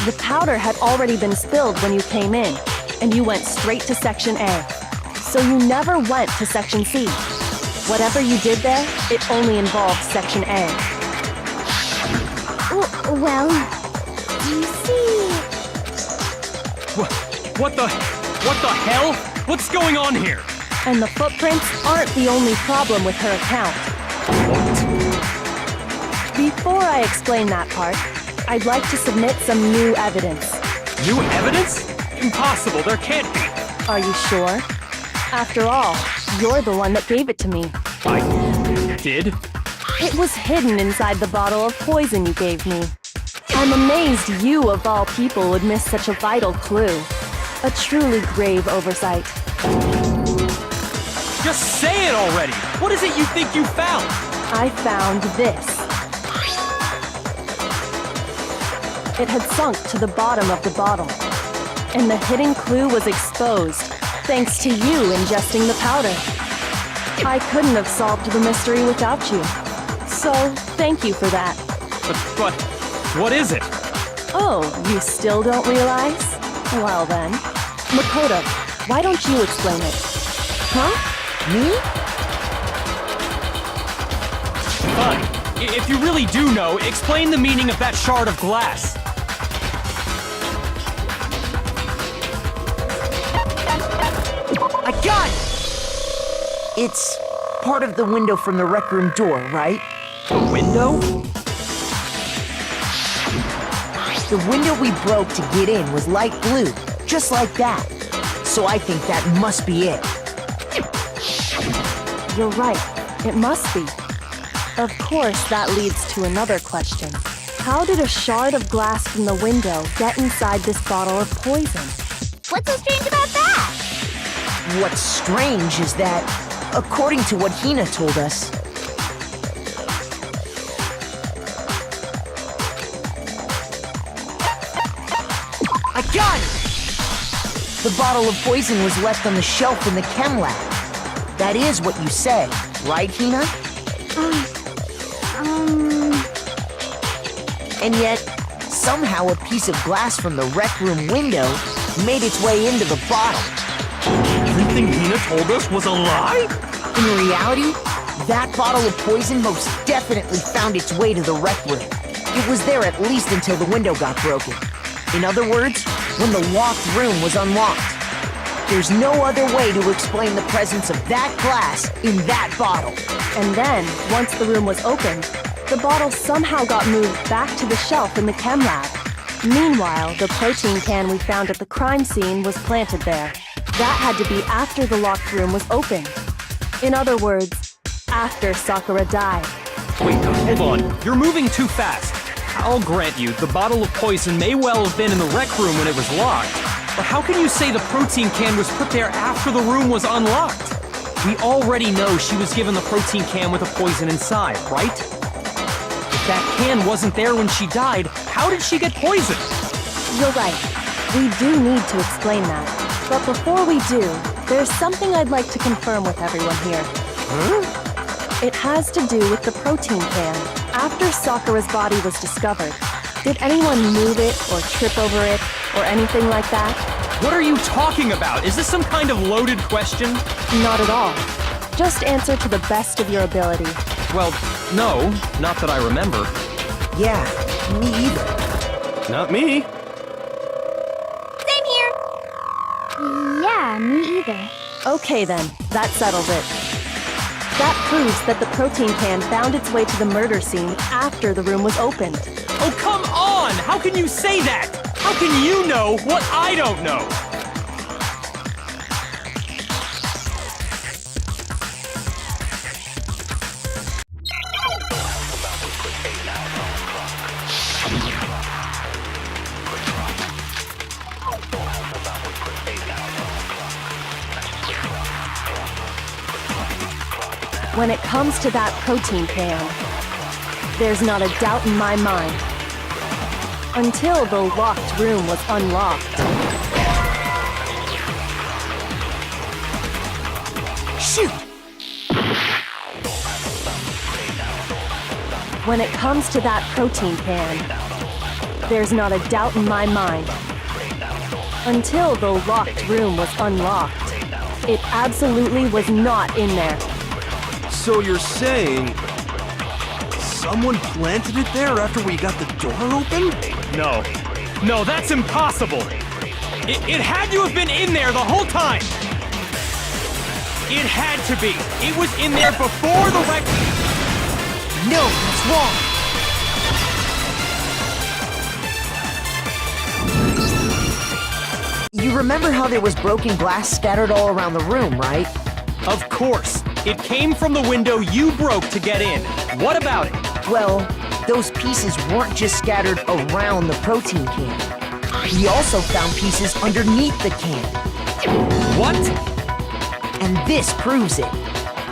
The powder had already been spilled when you came in, and you went straight to Section A. So you never went to Section C. Whatever you did there, it only involved Section A. well, do you see? What the hell? What's going on here? And the footprints aren't the only problem with her account. Before I explain that part, I'd like to submit some new evidence. New evidence? Impossible, there can't be. Are you sure? After all, you're the one that gave it to me. I did? It was hidden inside the bottle of poison you gave me. I'm amazed you, of all people, would miss such a vital clue. A truly grave oversight. Just say it already! What is it you think you found? I found this. It had sunk to the bottom of the bottle. And the hidden clue was exposed, thanks to you ingesting the powder. I couldn't have solved the mystery without you. So, thank you for that. But, what is it? Oh, you still don't realize? Well then. Makoto, why don't you explain it? Huh? Me? Fine. If you really do know, explain the meaning of that shard of glass. I got it! It's part of the window from the rec room door, right? The window? The window we broke to get in was light blue, just like that. So I think that must be it. You're right. It must be. Of course, that leads to another question. How did a shard of glass from the window get inside this bottle of poison? What's so strange about that? What's strange is that, according to what Hina told us, I got it! The bottle of poison was left on the shelf in the chem lab. That is what you said, right, Hina? And yet, somehow a piece of glass from the rec room window made its way into the bottle. Everything Hina told us was a lie? In reality, that bottle of poison most definitely found its way to the rec room. It was there at least until the window got broken. In other words, when the locked room was unlocked. There's no other way to explain the presence of that glass in that bottle. And then, once the room was opened, the bottle somehow got moved back to the shelf in the chem lab. Meanwhile, the protein can we found at the crime scene was planted there. That had to be after the locked room was opened. In other words, after Sakura died. Wait, hold on. You're moving too fast. I'll grant you, the bottle of poison may well have been in the rec room when it was locked. But how can you say the protein can was put there after the room was unlocked? We already know she was given the protein can with the poison inside, right? If that can wasn't there when she died, how did she get poisoned? You're right. We do need to explain that. But before we do, there's something I'd like to confirm with everyone here. Huh? It has to do with the protein can. After Sakura's body was discovered, did anyone move it or trip over it or anything like that? What are you talking about? Is this some kind of loaded question? Not at all. Just answer to the best of your ability. Well, no, not that I remember. Yeah, me either. Not me. Same here. Yeah, me either. Okay then, that settles it. That proves that the protein can found its way to the murder scene after the room was opened. Oh, come on! How can you say that? How can you know what I don't know? When it comes to that protein can, there's not a doubt in my mind. Until the locked room was unlocked. Shoot! When it comes to that protein can, there's not a doubt in my mind. Until the locked room was unlocked. It absolutely was not in there. So you're saying someone planted it there after we got the door open? No. No, that's impossible! It had to have been in there the whole time! It had to be! It was in there before the wreck... No, that's wrong! You remember how there was broken glass scattered all around the room, right? Of course! It came from the window you broke to get in. What about it? Well, those pieces weren't just scattered around the protein can. We also found pieces underneath the can. What? And this proves it.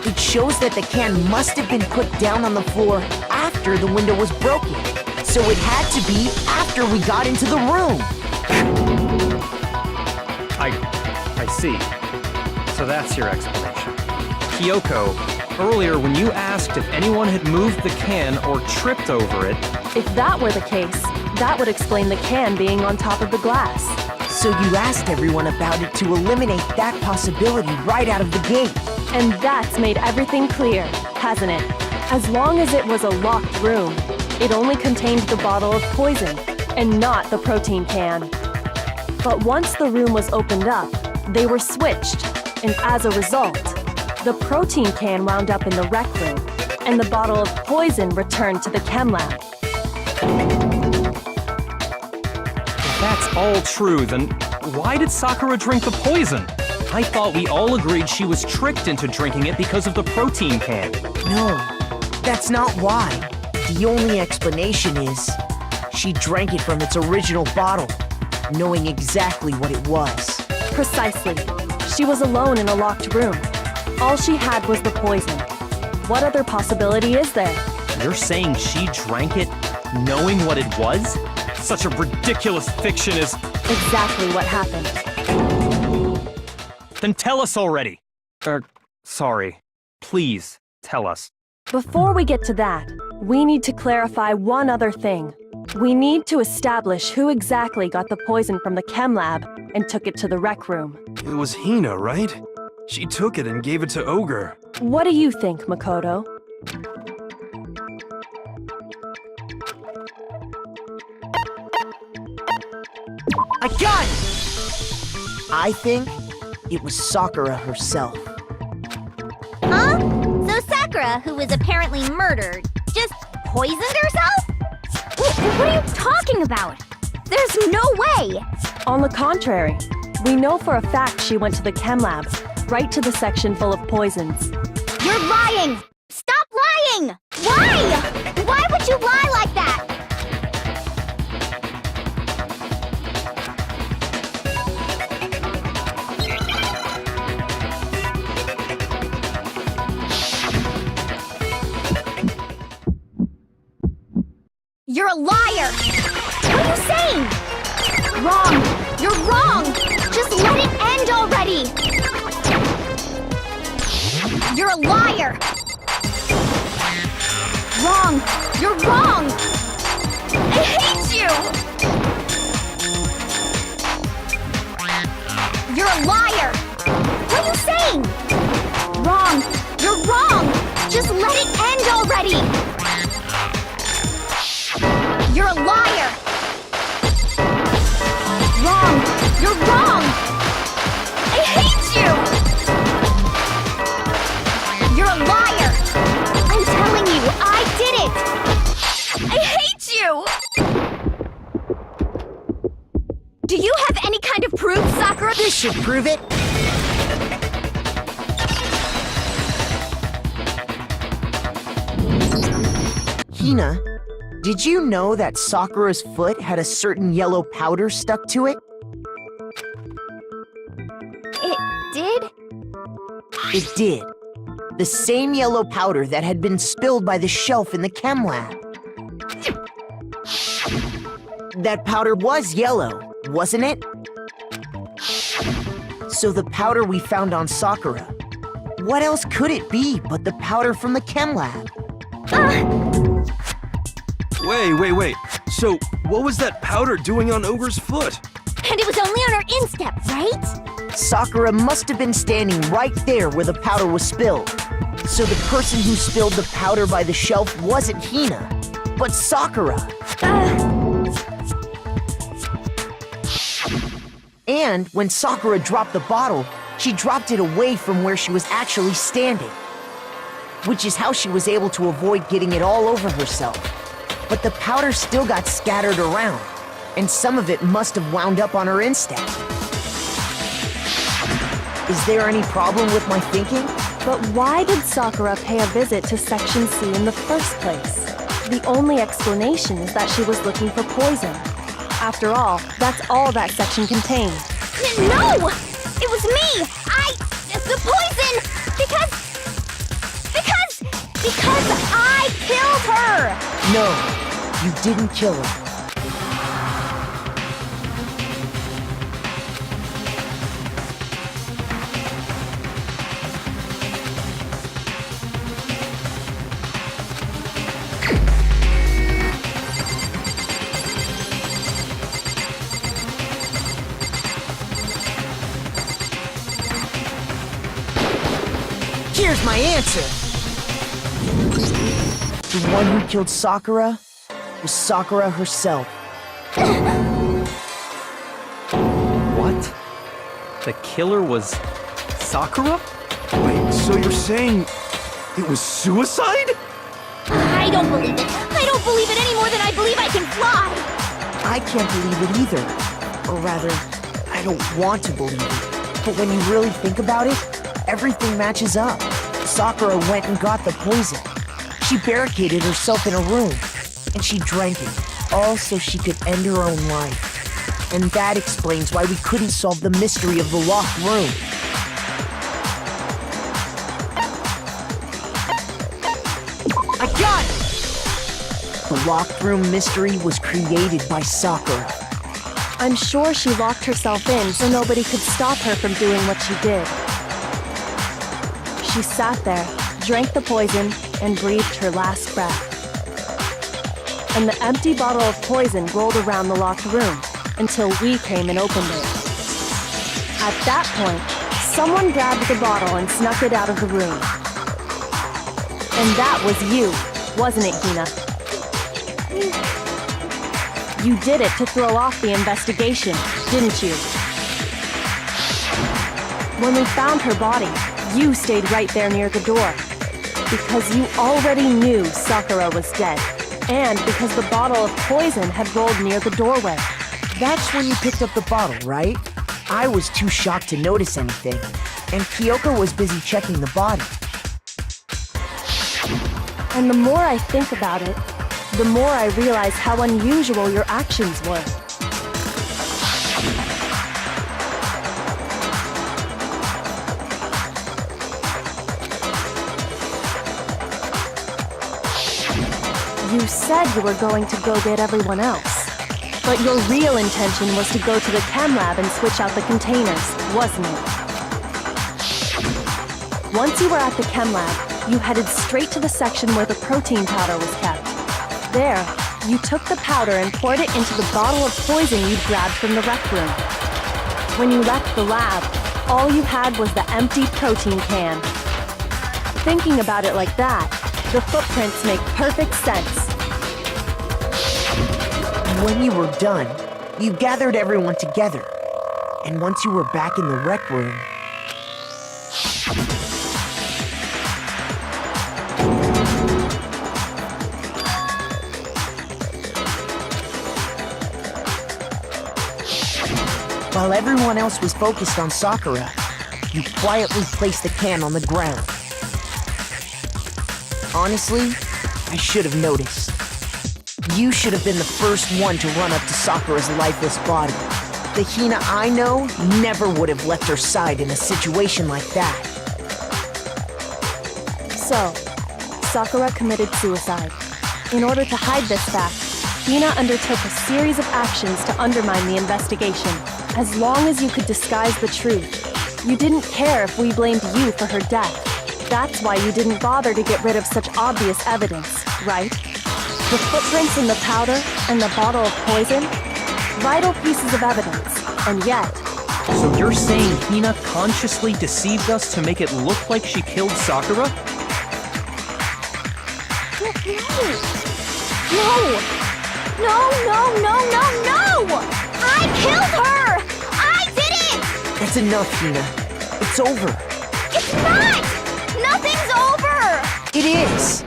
It shows that the can must have been put down on the floor after the window was broken. So it had to be after we got into the room. I see. So that's your explanation. Kyoko, earlier when you asked if anyone had moved the can or tripped over it... If that were the case, that would explain the can being on top of the glass. So you asked everyone about it to eliminate that possibility right out of the gate. And that's made everything clear, hasn't it? As long as it was a locked room, it only contained the bottle of poison, and not the protein can. But once the room was opened up, they were switched, and as a result, the protein can wound up in the rec room, and the bottle of poison returned to the chem lab. If that's all true, then why did Sakura drink the poison? I thought we all agreed she was tricked into drinking it because of the protein can. No, that's not why. The only explanation is she drank it from its original bottle, knowing exactly what it was. Precisely. She was alone in a locked room. All she had was the poison. What other possibility is there? You're saying she drank it knowing what it was? Such a ridiculous fiction is... Exactly what happened. Then tell us already. Sorry. Please, tell us. Before we get to that, we need to clarify one other thing. We need to establish who exactly got the poison from the chem lab and took it to the rec room. It was Hina, right? She took it and gave it to Ogre. What do you think, Makoto? I got it! I think it was Sakura herself. Huh? So Sakura, who was apparently murdered, just poisoned herself? What are you talking about? There's no way! On the contrary, we know for a fact she went to the chem lab, right to the section full of poisons. You're lying! Stop lying! Why? Why would you lie like that? You're a liar! What are you saying? Wrong! You're wrong! Just let it end already! You're a liar! Wrong! You're wrong! I hate you! You're a liar! What are you saying? Wrong! You're wrong! Just let it end already! You're a liar! Wrong! You're wrong! I hate you! You're a liar! I'm telling you, I did it! I hate you! Do you have any kind of proof, Sakura? This should prove it. Hina, did you know that Sakura's foot had a certain yellow powder stuck to it? It did? It did. The same yellow powder that had been spilled by the shelf in the chem lab. That powder was yellow, wasn't it? So the powder we found on Sakura. What else could it be but the powder from the chem lab? Wait. So, what was that powder doing on Ogre's foot? And it was only on her instep, right? Sakura must have been standing right there where the powder was spilled. So the person who spilled the powder by the shelf wasn't Hina, but Sakura. And when Sakura dropped the bottle, she dropped it away from where she was actually standing, which is how she was able to avoid getting it all over herself. But the powder still got scattered around, and some of it must have wound up on her instep. Is there any problem with my thinking? But why did Sakura pay a visit to Section C in the first place? The only explanation is that she was looking for poison. After all, that's all that section contained. No! It was me! The poison! Because I killed her! No, you didn't kill her. Here's my answer. The one who killed Sakura was Sakura herself. What? The killer was Sakura? Wait, so you're saying it was suicide? I don't believe it. I don't believe it any more than I believe I can fly. I can't believe it either. Or rather, I don't want to believe it. But when you really think about it, everything matches up. Sakura went and got the poison. She barricaded herself in a room, and she drank it, all so she could end her own life. And that explains why we couldn't solve the mystery of the locked room. I got it! The locked room mystery was created by Sakura. I'm sure she locked herself in so nobody could stop her from doing what she did. She sat there, drank the poison, and breathed her last breath. And the empty bottle of poison rolled around the locked room until we came and opened it. At that point, someone grabbed the bottle and snuck it out of the room. And that was you, wasn't it, Hina? You did it to throw off the investigation, didn't you? When we found her body, you stayed right there near the door. Because you already knew Sakura was dead. And because the bottle of poison had rolled near the doorway. That's when you picked up the bottle, right? I was too shocked to notice anything, and Kyoko was busy checking the body. And the more I think about it, the more I realize how unusual your actions were. You said you were going to go get everyone else. But your real intention was to go to the chem lab and switch out the containers, wasn't it? Once you were at the chem lab, you headed straight to the section where the protein powder was kept. There, you took the powder and poured it into the bottle of poison you'd grabbed from the rec room. When you left the lab, all you had was the empty protein can. Thinking about it like that, the footprints make perfect sense. When you were done, you gathered everyone together. And once you were back in the rec room... While everyone else was focused on Sakura, you quietly placed the can on the ground. Honestly, I should have noticed. You should have been the first one to run up to Sakura's lifeless body. The Hina I know never would have left her side in a situation like that. So, Sakura committed suicide. In order to hide this fact, Hina undertook a series of actions to undermine the investigation. As long as you could disguise the truth, you didn't care if we blamed you for her death. That's why you didn't bother to get rid of such obvious evidence, right? The footprints in the powder and the bottle of poison? Vital pieces of evidence, and yet... So you're saying Hina consciously deceived us to make it look like she killed Sakura? No! I killed her! I did it! That's enough, Hina. It's over. It's not! Nothing's over! It is!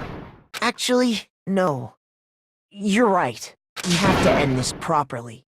Actually, no. You're right. We have to end this properly.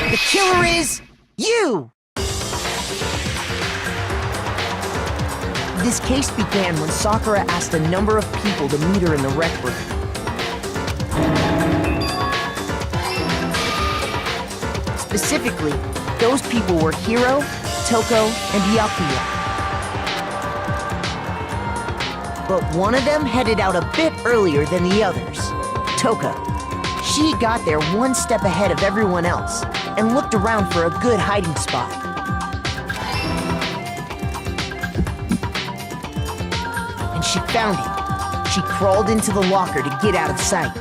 The killer is you! This case began when Sakura asked a number of people to meet her in the rec room. Specifically, those people were Hiro, Toko, and Byakuya. But one of them headed out a bit earlier than the others, Toka. She got there one step ahead of everyone else and looked around for a good hiding spot. And she found it. She crawled into the locker to get out of sight.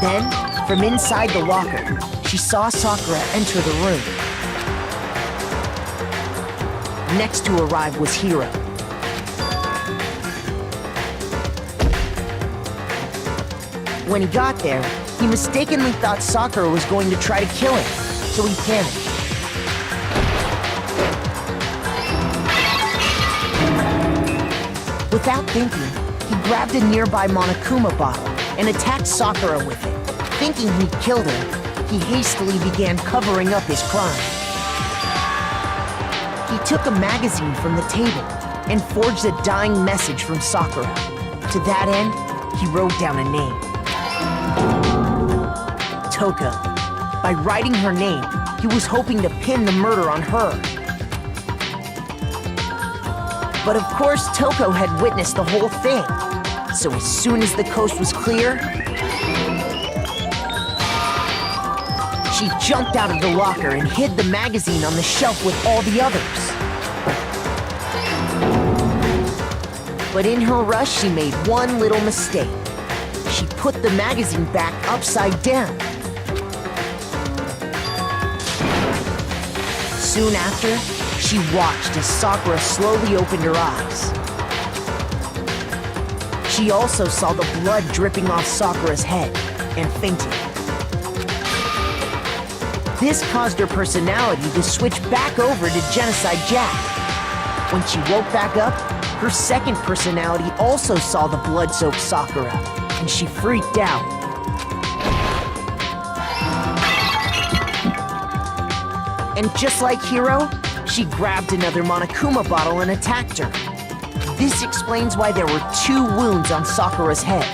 Then, from inside the locker, she saw Sakura enter the room. Next to arrive was Hiro. When he got there, he mistakenly thought Sakura was going to try to kill him, so he panicked. Without thinking, he grabbed a nearby Monokuma bottle and attacked Sakura with it. Thinking he'd killed her, he hastily began covering up his crime. He took a magazine from the table and forged a dying message from Sakura. To that end, he wrote down a name. Toko. By writing her name, he was hoping to pin the murder on her. But of course, Toko had witnessed the whole thing. So as soon as the coast was clear, she jumped out of the locker and hid the magazine on the shelf with all the others. But in her rush, she made one little mistake. She put the magazine back upside down. Soon after, she watched as Sakura slowly opened her eyes. She also saw the blood dripping off Sakura's head and fainted. This caused her personality to switch back over to Genocide Jack. When she woke back up, her second personality also saw the blood-soaked Sakura, and she freaked out. And just like Hiro, she grabbed another Monokuma bottle and attacked her. This explains why there were 2 wounds on Sakura's head.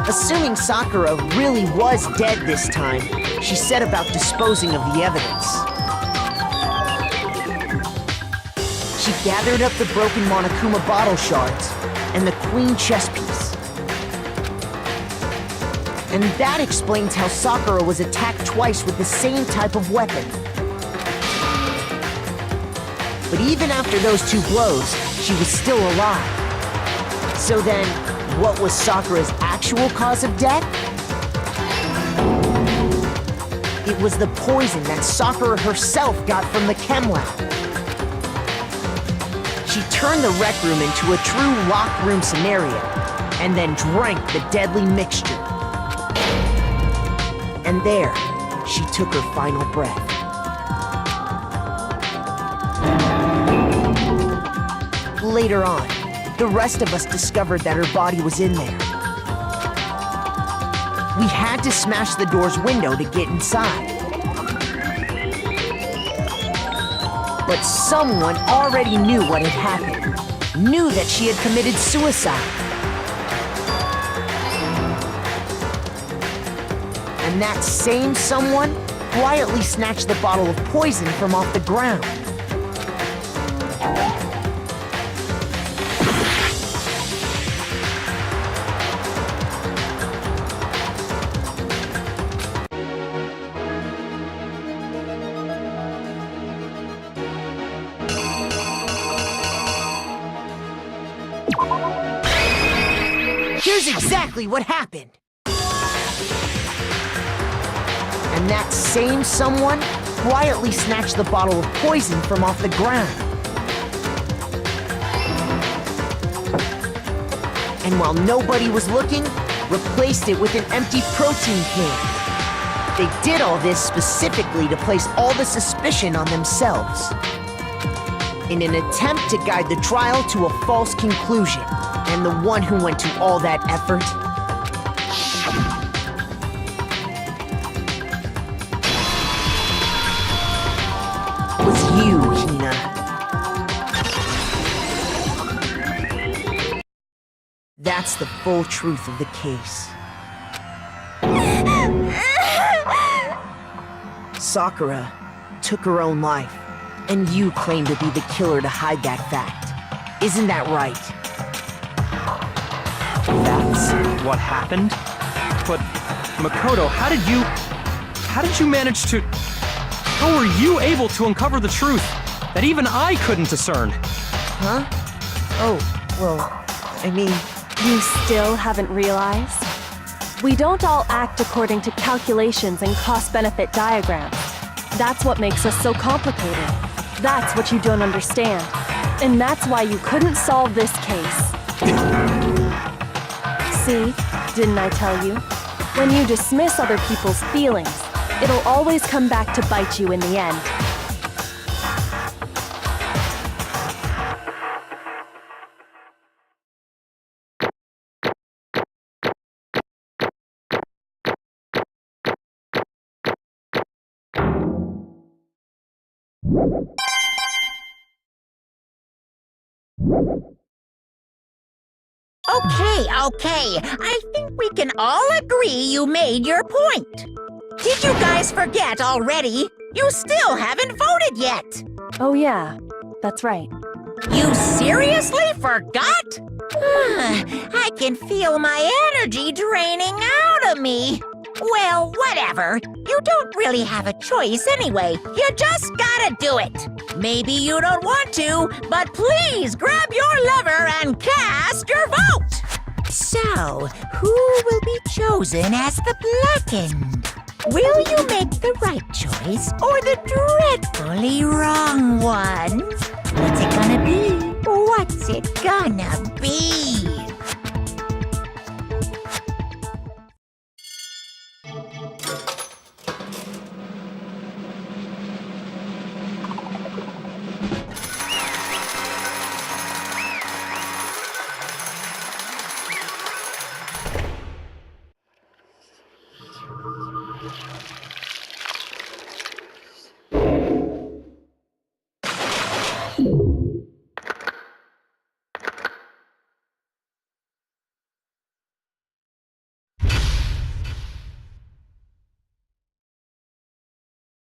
Assuming Sakura really was dead this time, she set about disposing of the evidence. She gathered up the broken Monokuma bottle shards and the queen chess piece. And that explains how Sakura was attacked twice with the same type of weapon. But even after those 2 blows, she was still alive. So then, what was Sakura's actual cause of death? It was the poison that Sakura herself got from the chem lab. She turned the rec room into a true locked room scenario, and then drank the deadly mixture. And there, she took her final breath. Later on, the rest of us discovered that her body was in there. We had to smash the door's window to get inside. But someone already knew what had happened, knew that she had committed suicide. And that same someone quietly snatched the bottle of poison from off the ground. Here's exactly what happened. And that same someone quietly snatched the bottle of poison from off the ground. And while nobody was looking, replaced it with an empty protein can. They did all this specifically to place all the suspicion on themselves, in an attempt to guide the trial to a false conclusion. And the one who went to all that effort was you, Hina. That's the full truth of the case. Sakura took her own life, and you claim to be the killer to hide that fact. Isn't that right? That's what happened? But, Makoto, how did you manage to... How were you able to uncover the truth that even I couldn't discern? Huh? Oh, well, I mean... You still haven't realized? We don't all act according to calculations and cost-benefit diagrams. That's what makes us so complicated. That's what you don't understand. And that's why you couldn't solve this case. See, didn't I tell you? When you dismiss other people's feelings, it'll always come back to bite you in the end. Okay. I think we can all agree you made your point. Did you guys forget already? You still haven't voted yet! Oh yeah, that's right. You seriously forgot? I can feel my energy draining out of me. Well, whatever. You don't really have a choice anyway. You just gotta do it. Maybe you don't want to, but please grab your lever and cast your vote. So, who will be chosen as the blackened? Will you make the right choice or the dreadfully wrong one? What's it gonna be? What's it gonna be?